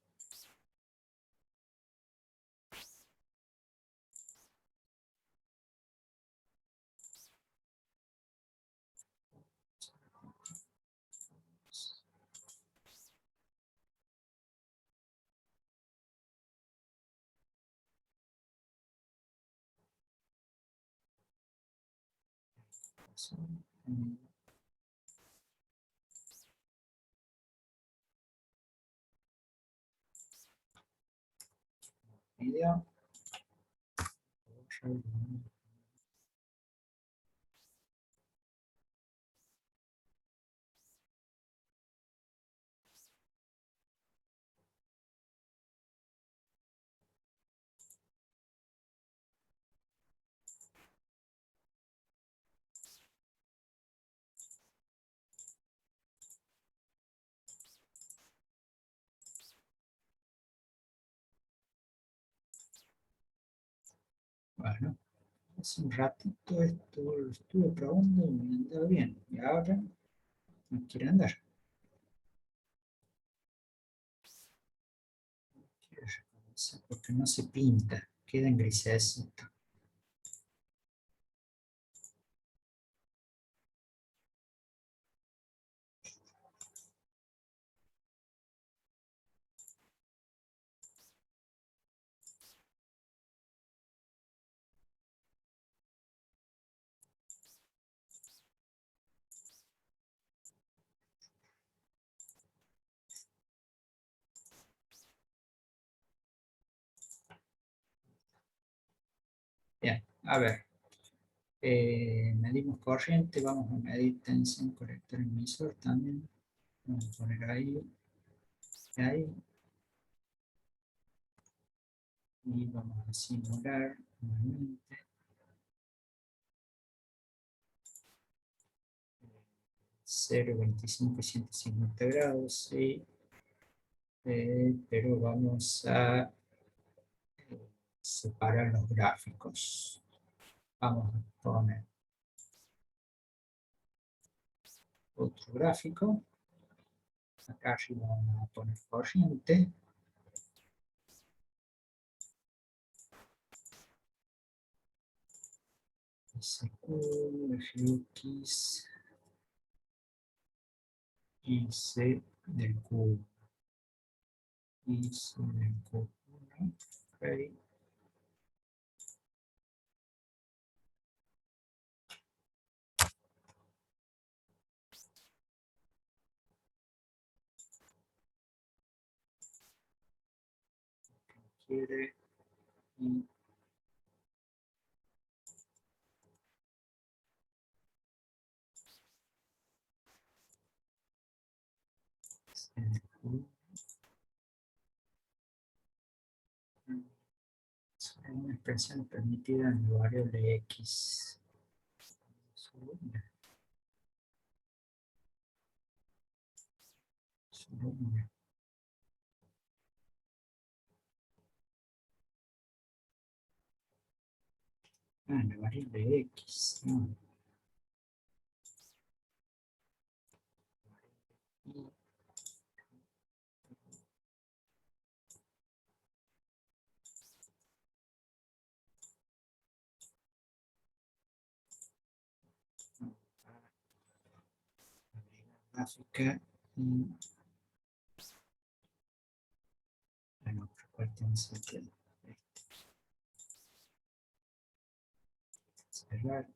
Video. Bueno, hace un ratito esto lo estuve probando y me andaba bien. Y ahora no quiere andar. Quiero reconocer porque no se pinta. Queda en grisecito. Bien, a ver. Medimos corriente, vamos a medir tensión colector emisor también. Vamos a poner ahí. Ahí. Y vamos a simular nuevamente 0,25 y 150 grados, sí. Pero vamos a separar los gráficos. Vamos a poner otro gráfico. Acá arriba vamos a poner corriente. SQ, FX, y C del Q. Y C del Q1. Ok. Quiere y C del Q. Sobre una expresión permitida en la variable X. Solo una. Ah, la variable X. No. Gráfica y la otra parte en sentido. Cerrar.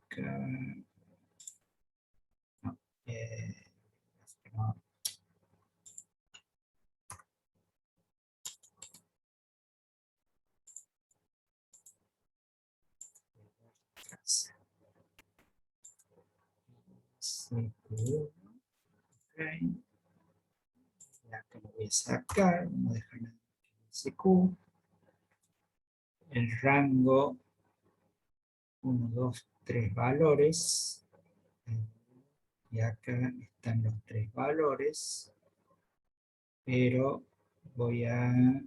Gráfica. No. No. CQ. Ok. Ya que lo voy a sacar. Vamos a dejar en CQ. El rango 1, 2, 3 valores. Y acá están los 3 valores. Pero voy a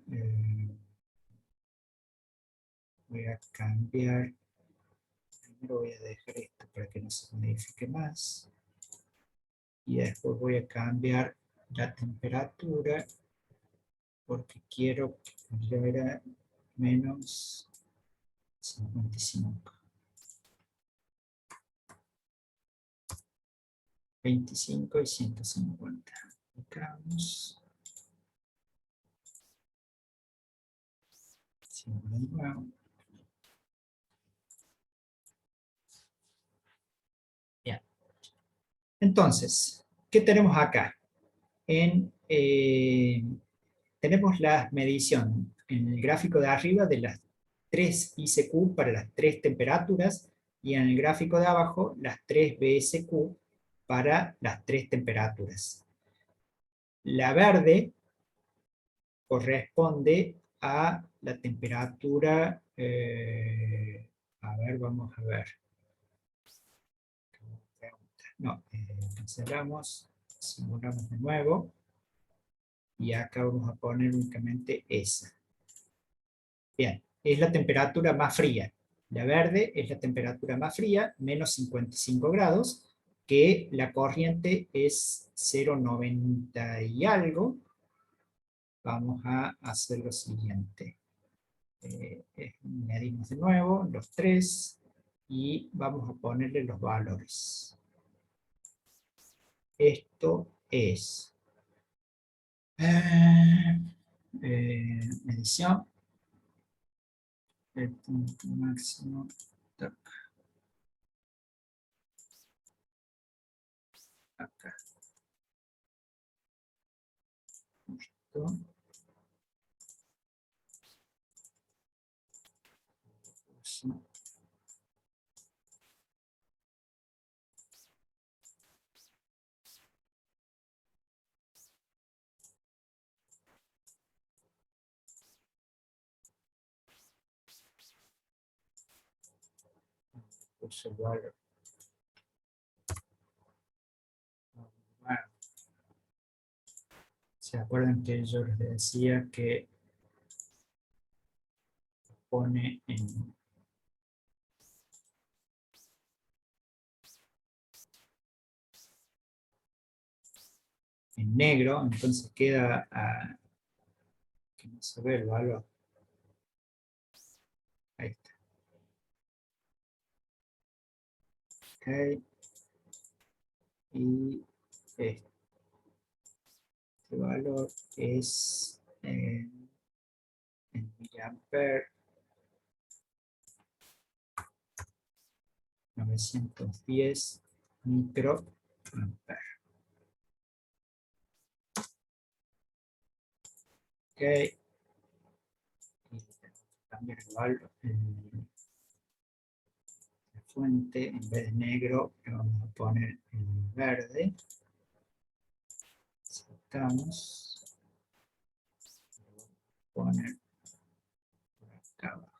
cambiar. Primero voy a dejar esto para que no se modifique más. Y después voy a cambiar la temperatura porque quiero que fuera menos 55. 25 y 150. Aplicamos. Bien. Entonces, ¿qué tenemos acá? Tenemos la medición en el gráfico de arriba de las 3 ICQ para las 3 temperaturas y en el gráfico de abajo las 3 BSQ para las 3 temperaturas. La verde corresponde a la temperatura, a ver, vamos a ver. No, cancelamos, simulamos de nuevo y acá vamos a poner únicamente esa. Bien, es la temperatura más fría. La verde es la temperatura más fría, menos 55 grados, que la corriente es 0,90 y algo. Vamos a hacer lo siguiente. Medimos de nuevo los 3 y vamos a ponerle los valores. Esto es medición, el punto máximo, tac, acá. Justo. Puse el valor. Bueno, ¿se acuerdan que yo les decía que pone en negro? Entonces queda que no se ve el valor. Ahí está. Y este valor es en miliampere 910 microampere. Ok. Y cambiar el valor. La fuente, en vez de negro, le vamos a poner en verde. Saltamos. Poner por acá abajo.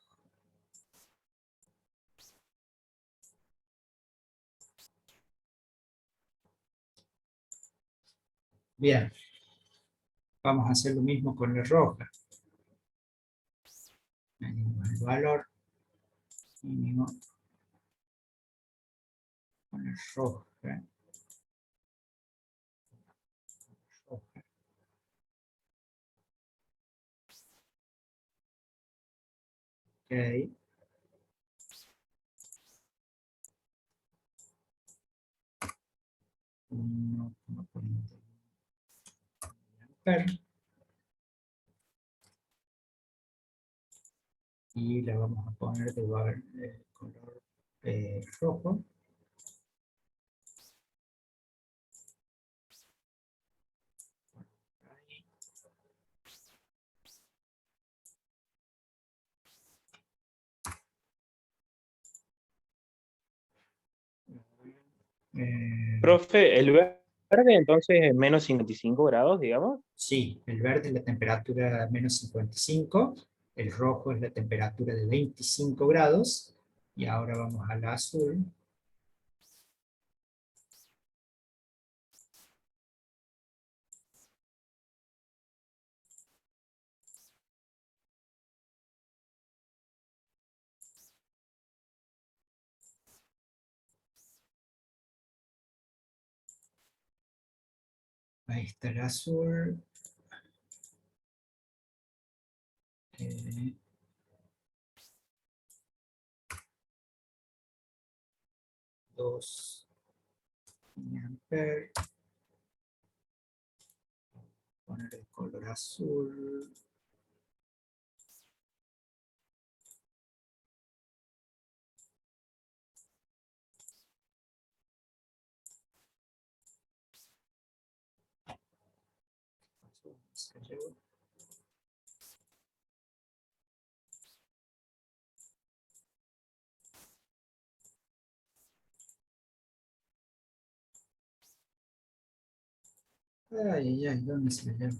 Bien, vamos a hacer lo mismo con la roja. Medimos el valor mínimo con la roja. Roja. Ok. Uno, y la vamos a poner de color rojo. Ahí. Profe, el verde entonces es menos 55 grados, digamos. Sí, el verde es la temperatura menos 55, el rojo es la temperatura de 25 grados, y ahora vamos al azul. Ahí está el azul. 2 miliamperes. Poner el color azul. Se llevó. Ay, ay, ¿dónde se me lleva?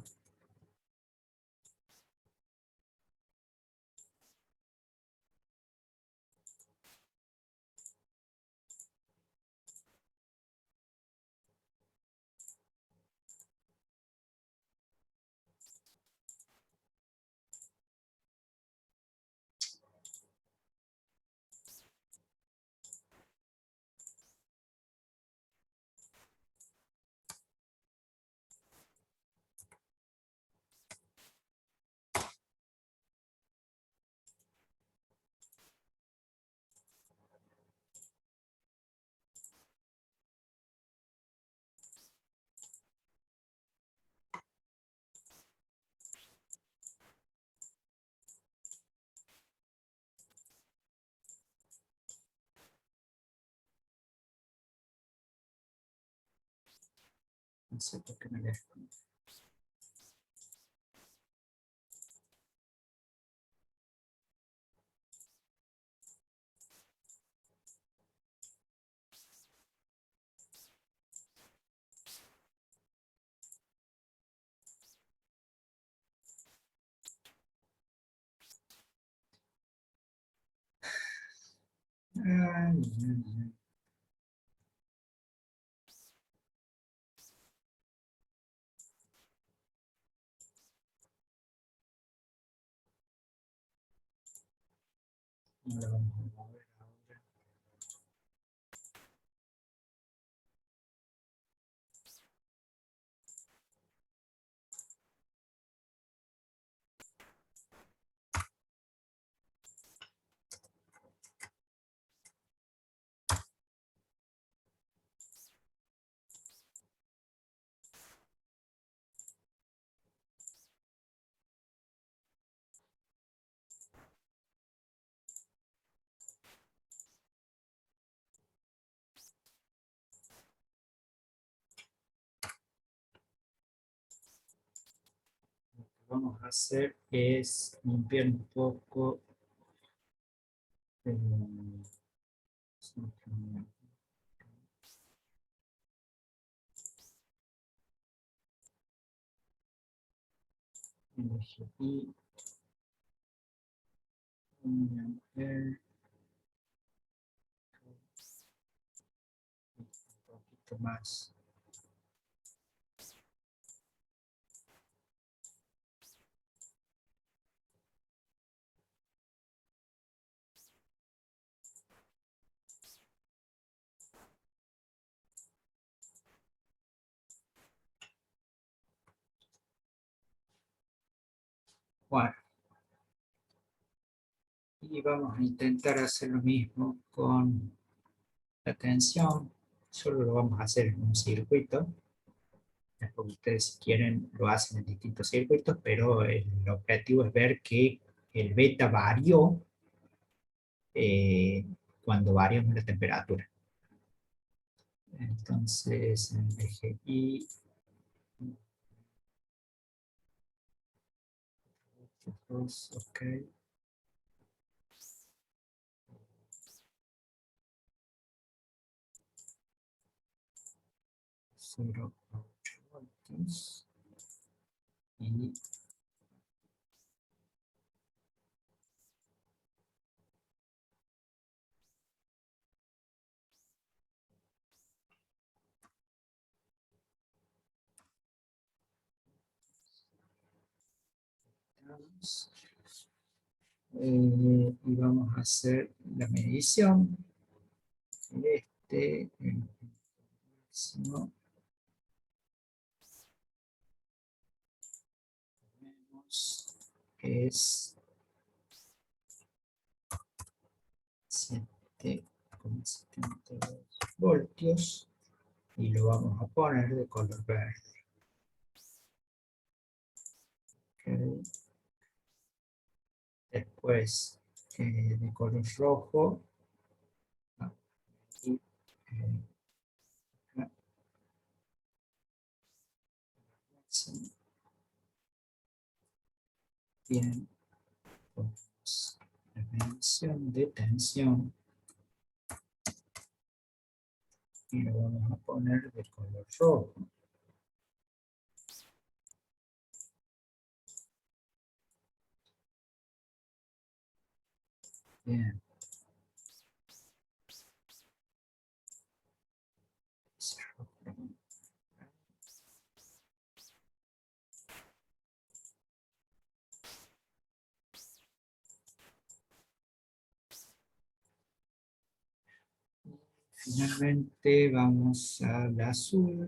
No sé por qué me dejo. Ay, ay, ay. Ahora vamos a mover ahora. vamos a hacer es limpiar un poco LGI, un poquito más. Bueno, y vamos a intentar hacer lo mismo con la tensión. Solo lo vamos a hacer en un circuito. Después ustedes, si quieren, lo hacen en distintos circuitos, pero el objetivo es ver que el beta varió cuando variamos la temperatura. Entonces, en el eje Y, ok. 0,8 voltios. Y vamos a hacer la medición. El máximo es 7,72 voltios y lo vamos a poner de color verde. Okay. Después de color rojo, y, acá, bien, pues, la medición de tensión y lo vamos a poner de color rojo. Bien. Finalmente vamos al azul.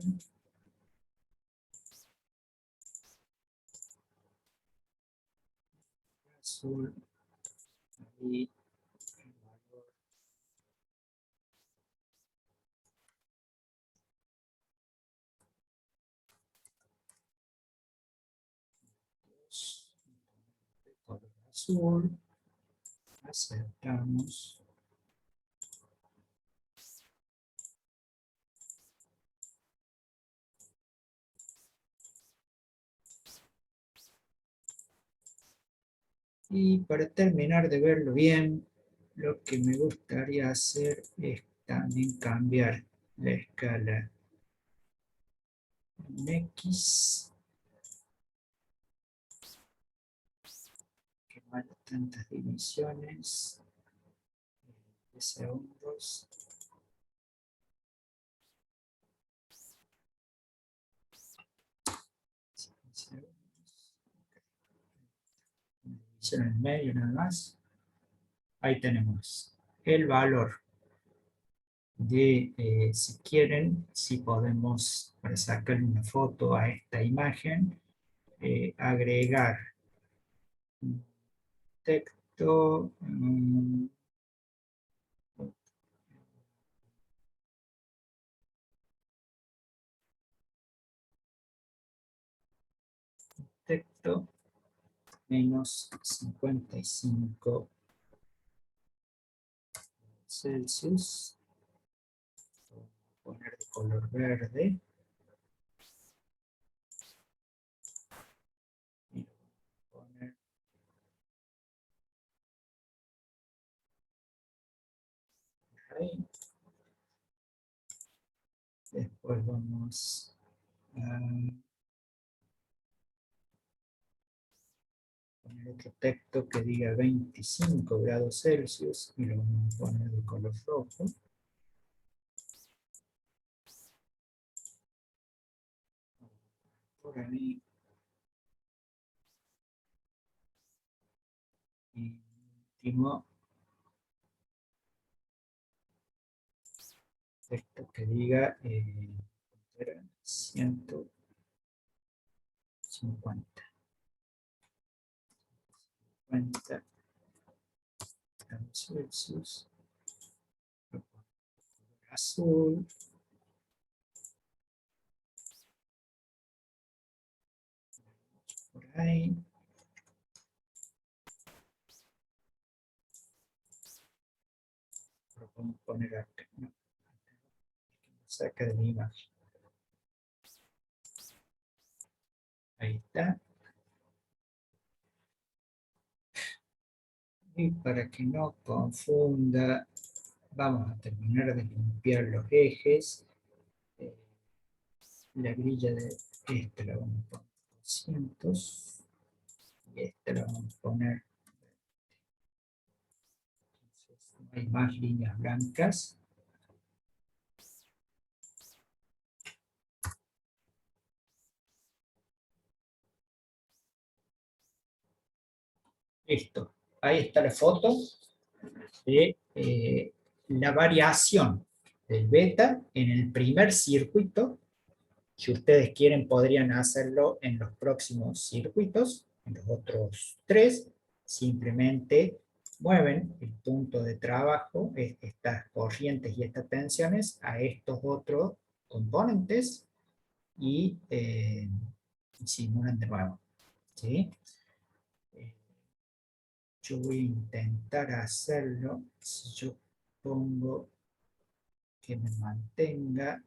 Azul. Y el valor de color azul. Aceptamos. Y para terminar de verlo bien, lo que me gustaría hacer es también cambiar la escala en X, que vale tantas divisiones de segundos. Una división en el medio nada más. Ahí tenemos el valor de, si quieren, si podemos, para sacar una foto a esta imagen, agregar un texto, texto menos 55 Celsius. Voy a poner de color verde. Y lo ahí. Después vamos a poner otro texto que diga 25 grados Celsius y lo vamos a poner de color rojo. Por ahí. Y último, texto que diga 150. 50 grados Celsius. Azul. Por ahí. Lo podemos poner acá. No. Saca de la imagen. Ahí está. Y para que no confunda, vamos a terminar de limpiar los ejes. La grilla de este la vamos a poner 200. Y esta la vamos a poner. Entonces, no hay más líneas blancas. Listo. Ahí está la foto de la variación del beta en el primer circuito. Si ustedes quieren, podrían hacerlo en los próximos circuitos, en los otros 3. Simplemente mueven el punto de trabajo, estas corrientes y estas tensiones, a estos otros componentes y simulan de nuevo. ¿Sí? Yo voy a intentar hacerlo. Si yo pongo que me mantenga,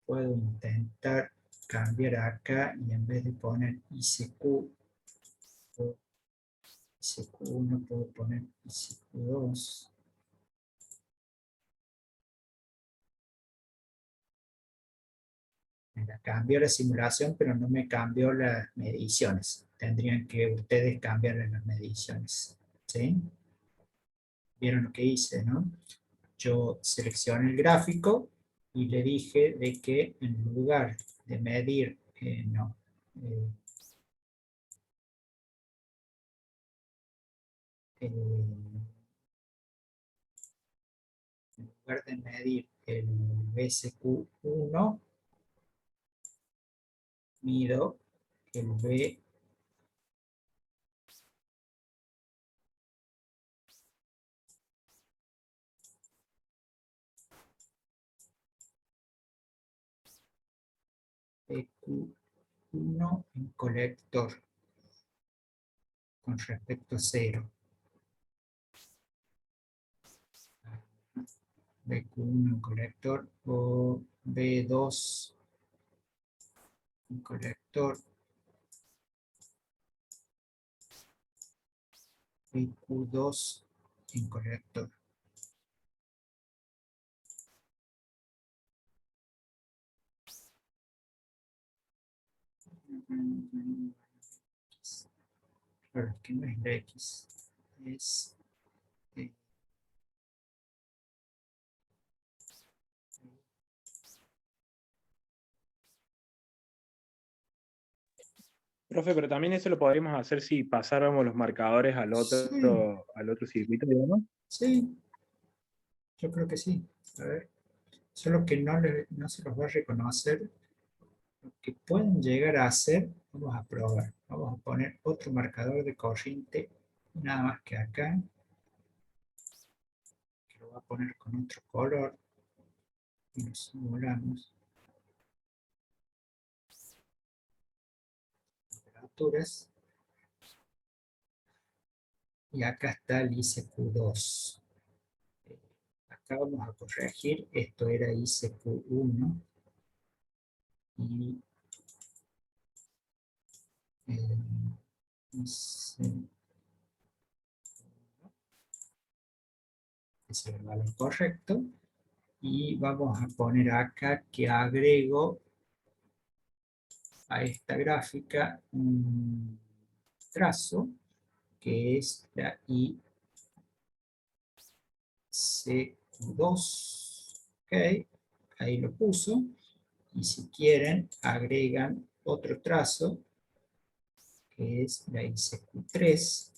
puedo intentar cambiar acá y en vez de poner ICQ, ICQ1 puedo poner ICQ2. Me la cambió la simulación, pero no me cambió las mediciones. Tendrían que ustedes cambiarle las mediciones. ¿Sí? ¿Vieron lo que hice, no? Yo seleccioné el gráfico y le dije de que en lugar de medir, en lugar de medir el BSQ1, mido el BQ1 en colector con respecto a 0. BQ1 en colector o B2 en colector, BQ2 en colector. Claro, que no es la X, es Profe, pero también eso lo podríamos hacer si pasáramos los marcadores sí, al otro circuito, digamos. sí, yo creo que sí. A ver, solo que no se los va a reconocer. Lo que pueden llegar a hacer, vamos a probar. Vamos a poner otro marcador de corriente, nada más que acá, que lo voy a poner con otro color y lo simulamos. Temperaturas. Y acá está el ICQ2. Acá vamos a corregir, esto era ICQ1 y ICQ ese es el valor correcto, y vamos a poner acá que agrego a esta gráfica un trazo, que es la ICQ2, ok, ahí lo puso, y si quieren agregan otro trazo, que es la ICQ3,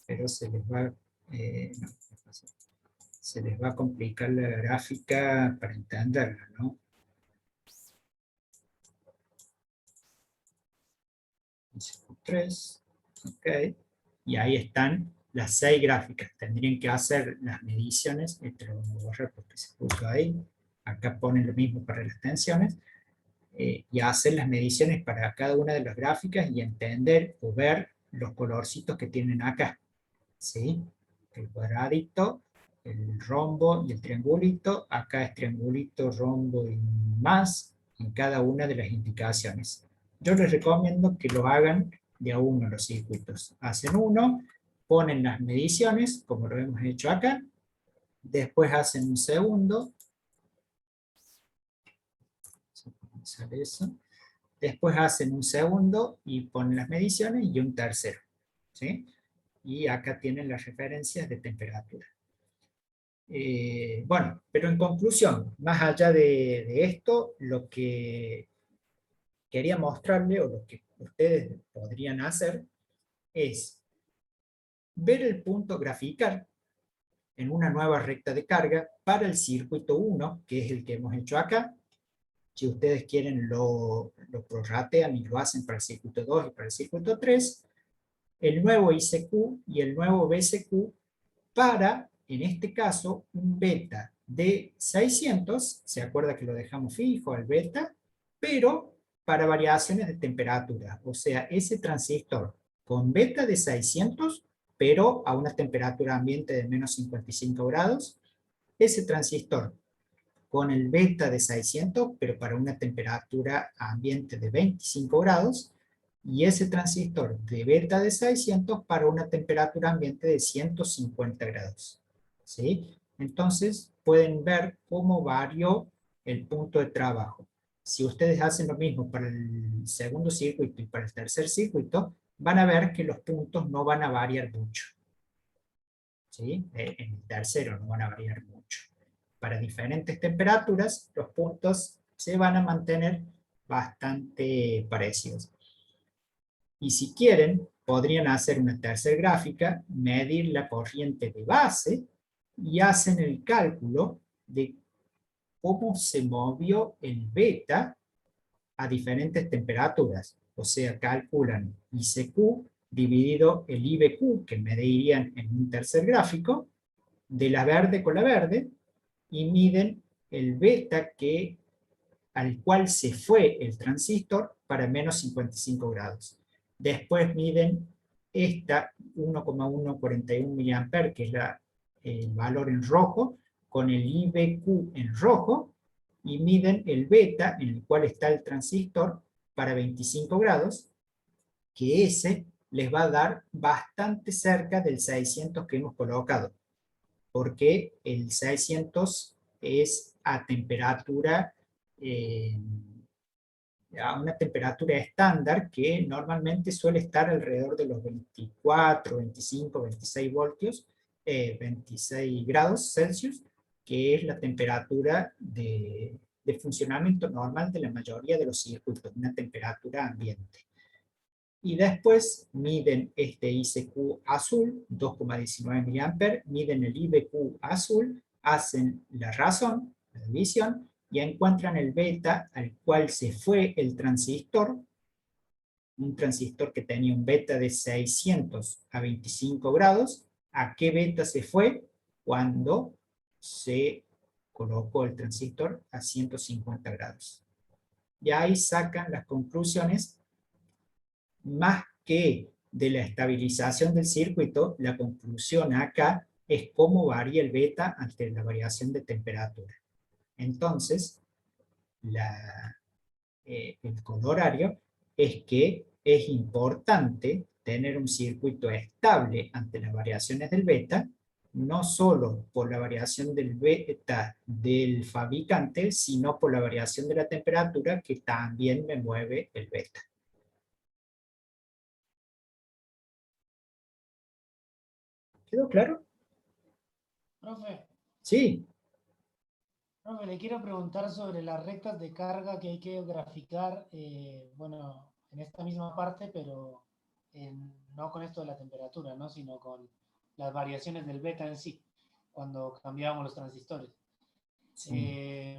pero se les va, se les va a complicar la gráfica para entenderla, ¿no? ICQ3, ok, y ahí están las 6 gráficas. Tendrían que hacer las mediciones, esto lo vamos a borrar porque se puso ahí, acá ponen lo mismo para las tensiones, y hacer las mediciones para cada una de las gráficas y entender o ver los colorcitos que tienen acá, ¿sí? El cuadradito, el rombo y el triangulito, acá es triangulito, rombo y más, en cada una de las indicaciones. Yo les recomiendo que lo hagan de a uno los circuitos. Hacen uno, ponen las mediciones, como lo hemos hecho acá, después hacen un segundo, sale eso. Después hacen un segundo y ponen las mediciones y un tercero, ¿sí? Y acá tienen las referencias de temperatura. Bueno, pero en conclusión, más allá de esto, lo que quería mostrarle, o lo que ustedes podrían hacer, es ver el punto graficar en una nueva recta de carga para el circuito 1, que es el que hemos hecho acá. Si ustedes quieren lo prorratean y lo hacen para el circuito 2 y para el circuito 3, el nuevo ICQ y el nuevo BCQ para, en este caso, un beta de 600, se acuerda que lo dejamos fijo al beta, pero para variaciones de temperatura, o sea, ese transistor con beta de 600, pero a una temperatura ambiente de menos 55 grados, ese transistor con el beta de 600, pero para una temperatura ambiente de 25 grados, y ese transistor de beta de 600 para una temperatura ambiente de 150 grados. ¿Sí? Entonces, pueden ver cómo varió el punto de trabajo. Si ustedes hacen lo mismo para el segundo circuito y para el tercer circuito, van a ver que los puntos no van a variar mucho. ¿Sí? En el tercero no van a variar mucho. Para diferentes temperaturas, los puntos se van a mantener bastante parecidos. Y si quieren, podrían hacer una tercera gráfica, medir la corriente de base, y hacen el cálculo de cómo se movió el beta a diferentes temperaturas. O sea, calculan ICQ dividido el IBQ, que medirían en un tercer gráfico, de la verde con la verde, y miden el beta al cual se fue el transistor para menos 55 grados. Después miden esta 1,141 mA, que es el valor en rojo, con el IBQ en rojo, y miden el beta en el cual está el transistor para 25 grados, que ese les va a dar bastante cerca del 600 que hemos colocado, porque el 600 es a temperatura, a una temperatura estándar que normalmente suele estar alrededor de los 24, 25, 26 voltios, 26 grados Celsius, que es la temperatura de funcionamiento normal de la mayoría de los circuitos, una temperatura ambiente. Y después miden este ICQ azul, 2,19 mA, miden el IBQ azul, hacen la razón, la división, y encuentran el beta al cual se fue el transistor, un transistor que tenía un beta de 600 a 25 grados. ¿A qué beta se fue? Cuando se colocó el transistor a 150 grados. Y ahí sacan las conclusiones. Más que de la estabilización del circuito, la conclusión acá es cómo varía el beta ante la variación de temperatura. Entonces, el colorario es que es importante tener un circuito estable ante las variaciones del beta, no solo por la variación del beta del fabricante, sino por la variación de la temperatura que también me mueve el beta. ¿Quedó claro? Profe, Sí. profe, le quiero preguntar sobre las rectas de carga que hay que graficar, bueno, en esta misma parte, pero no con esto de la temperatura, ¿no? Sino con las variaciones del beta en sí, cuando cambiamos los transistores. Sí.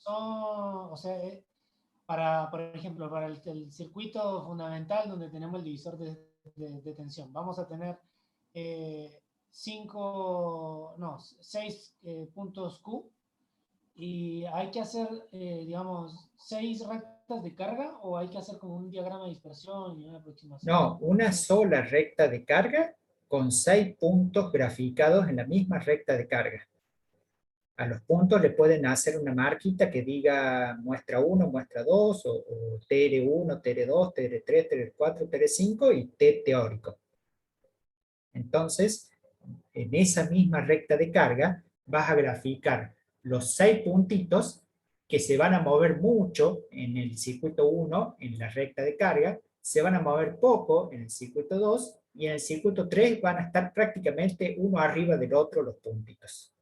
O sea, por ejemplo, para el circuito fundamental donde tenemos el divisor de tensión, vamos a tener 6 puntos Q y hay que hacer, digamos, 6 rectas de carga o hay que hacer como un diagrama de dispersión y una aproximación. No, una sola recta de carga con 6 puntos graficados en la misma recta de carga. A los puntos le pueden hacer una marquita que diga muestra 1, muestra 2, o TR1, TR2, TR3, TR4, TR5 y T teórico. Entonces, en esa misma recta de carga, vas a graficar los 6 puntitos que se van a mover mucho en el circuito 1, en la recta de carga, se van a mover poco en el circuito 2, y en el circuito 3 van a estar prácticamente uno arriba del otro los puntitos.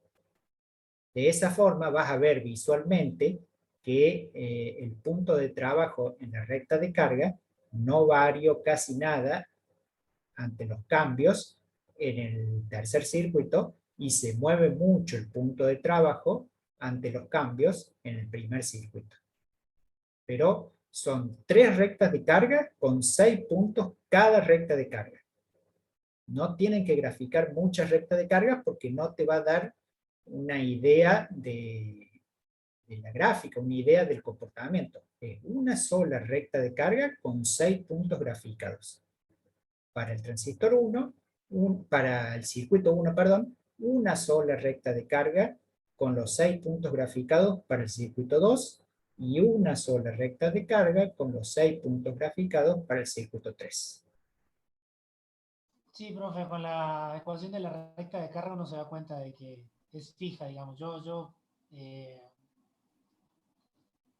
De esa forma vas a ver visualmente que el punto de trabajo en la recta de carga no varió casi nada ante los cambios en el tercer circuito y se mueve mucho el punto de trabajo ante los cambios en el primer circuito. Pero son 3 rectas de carga con 6 puntos cada recta de carga. No tienen que graficar muchas rectas de carga porque no te va a dar una idea de la gráfica, una idea del comportamiento. Es una sola recta de carga con 6 puntos graficados. Para el transistor 1, para el circuito 1, perdón, una sola recta de carga con los 6 puntos graficados para el circuito 2 y una sola recta de carga con los 6 puntos graficados para el circuito 3. Sí, profe, con la ecuación de la recta de carga uno se da cuenta de que es fija, digamos.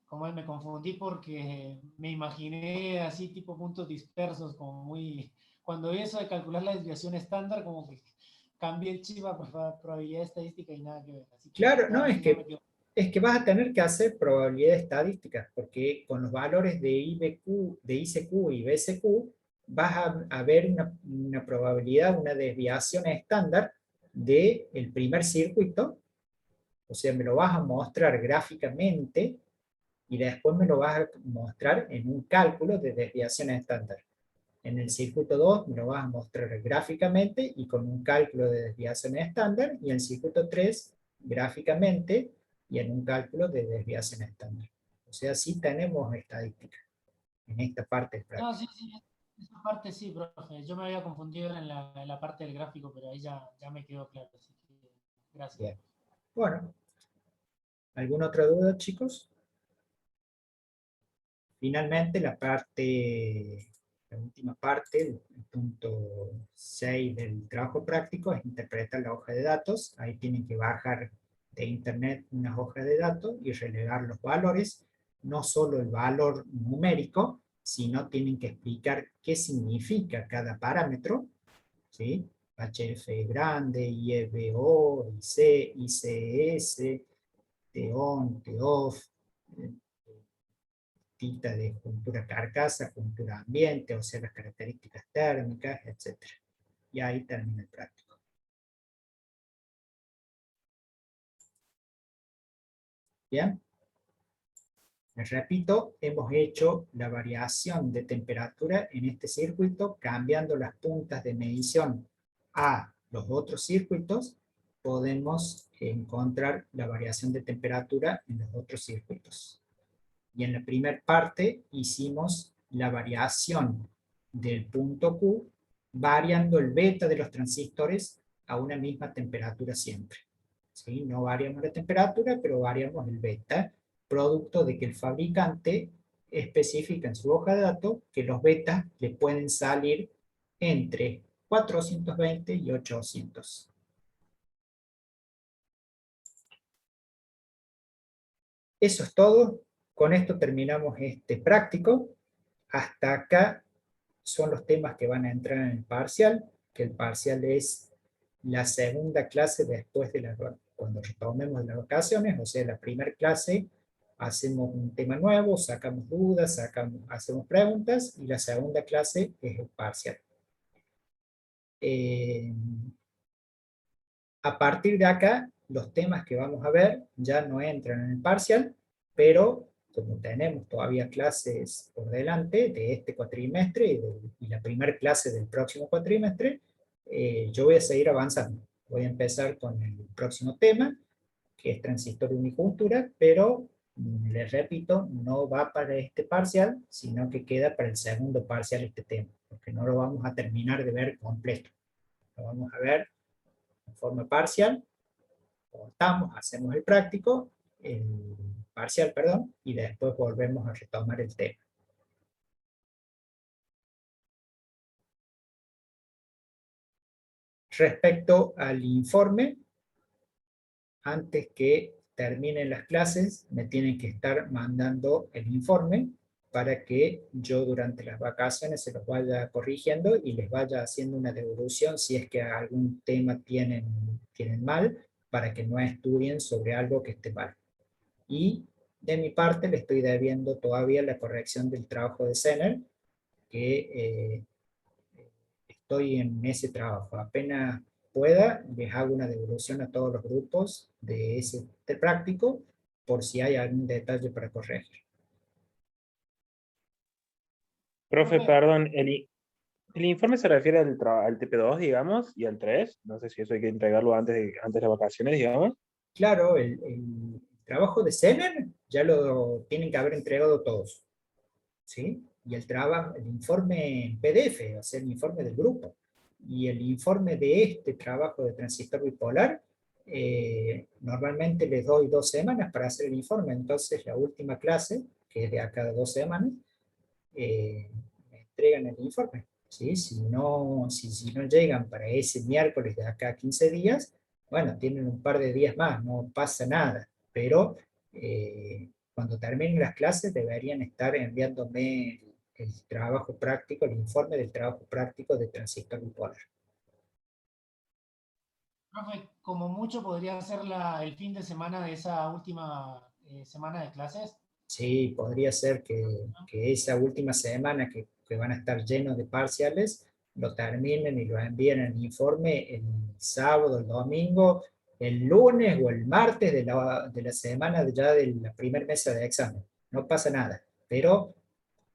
Como él me confundí porque me imaginé así tipo puntos dispersos, como muy... Cuando vi eso de calcular la desviación estándar, como que cambié el chip a probabilidad estadística y nada que ver. Así que Claro, no, ahora sí ya me quedo. es que vas a tener que hacer probabilidad estadística, porque con los valores de IBQ, de ICQ y BCQ, vas a ver una probabilidad, una desviación estándar del primer circuito, o sea, me lo vas a mostrar gráficamente y después me lo vas a mostrar en un cálculo de desviación estándar. En el circuito 2 me lo vas a mostrar gráficamente y con un cálculo de desviación estándar, y en el circuito 3 gráficamente y en un cálculo de desviación estándar. O sea, sí tenemos estadística en esta parte No, práctica. sí, esa parte sí, profe. Yo me había confundido en la parte del gráfico, pero ahí ya me quedó claro. Así que gracias. Bien. Bueno, ¿alguna otra duda, chicos? Finalmente, la última parte, el punto 6 del trabajo práctico, es interpretar la hoja de datos. Ahí tienen que bajar de internet una hoja de datos y relevar los valores, no solo el valor numérico, sino tienen que explicar qué significa cada parámetro, ¿sí? HF grande, IEBO, IC, ICS, TON, TOF, tita de juntura carcasa, juntura ambiente, o sea, las características térmicas, etc. Y ahí termina el práctico. Bien. Les repito, hemos hecho la variación de temperatura en este circuito cambiando las puntas de medición a los otros circuitos. Podemos encontrar la variación de temperatura en los otros circuitos. Y en la primera parte hicimos la variación del punto Q variando el beta de los transistores a una misma temperatura siempre. ¿Sí? No variamos la temperatura, pero variamos el beta, producto de que el fabricante especifica en su hoja de datos que los betas le pueden salir entre 420 y 800. Eso es todo. Con esto terminamos este práctico. Hasta acá son los temas que van a entrar en el parcial, que el parcial es la segunda clase después de cuando retomemos las vacaciones, o sea, la primera clase hacemos un tema nuevo, sacamos dudas, hacemos preguntas, y la segunda clase es el parcial. A partir de acá, los temas que vamos a ver ya no entran en el parcial, pero como tenemos todavía clases por delante de este cuatrimestre y la primera clase del próximo cuatrimestre, yo voy a seguir avanzando. Voy a empezar con el próximo tema, que es transistor de unicultura, pero les repito, no va para este parcial, sino que queda para el segundo parcial este tema, porque no lo vamos a terminar de ver completo. Lo vamos a ver en forma parcial, cortamos, hacemos el práctico, el parcial, perdón, y después volvemos a retomar el tema. Respecto al informe, antes que terminen las clases, me tienen que estar mandando el informe para que yo durante las vacaciones se los vaya corrigiendo y les vaya haciendo una devolución si es que algún tema tienen mal, para que no estudien sobre algo que esté mal. Y de mi parte le estoy debiendo todavía la corrección del trabajo de Zener, que estoy en ese trabajo. Apenas pueda, les hago una devolución a todos los grupos de ese práctico, por si hay algún detalle para corregir. Profe, perdón, el informe se refiere al TP2, digamos, y al 3. No sé si eso hay que entregarlo antes de las vacaciones, digamos. Claro, el trabajo de Zener ya lo tienen que haber entregado todos, ¿sí? Y el informe en PDF, o sea, el informe del grupo. Y el informe de este trabajo de transistor bipolar, normalmente les doy 2 semanas para hacer el informe, entonces la última clase, que es de acá de 2 semanas, me entregan el informe. ¿Sí? Si no llegan para ese miércoles de acá a 15 días, bueno, tienen un par de días más, no pasa nada, pero cuando terminen las clases deberían estar enviándome el trabajo práctico, el informe del trabajo práctico de transistor bipolar. Profe, como mucho podría ser el fin de semana de esa última semana de clases. Sí, podría ser que esa última semana que van a estar llenos de parciales, lo terminen y lo envíen el informe el sábado, el domingo, el lunes o el martes de la semana ya de la primer mesa de examen. No pasa nada, pero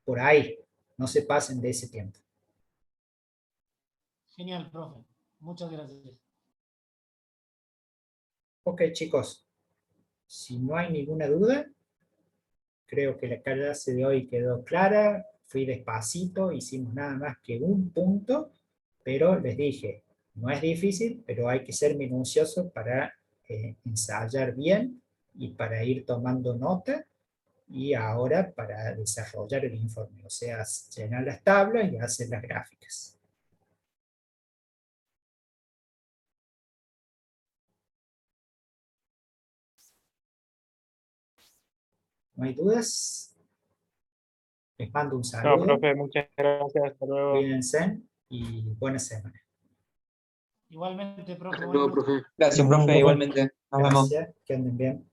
por ahí, no se pasen de ese tiempo. Genial, profe. Muchas gracias. Ok, chicos, si no hay ninguna duda, creo que la clase de hoy quedó clara, fui despacito, hicimos nada más que un punto, pero les dije, no es difícil, pero hay que ser minucioso para ensayar bien y para ir tomando nota, y ahora para desarrollar el informe, o sea, llenar las tablas y hacer las gráficas. ¿No hay dudas? Les mando un No, saludo, profe, muchas gracias. Hasta luego. cuídense y buena semana. Igualmente, profe. Hasta luego, profe. Gracias, Nos vemos, profe, profe. igualmente. Nos vemos. Gracias, que anden bien.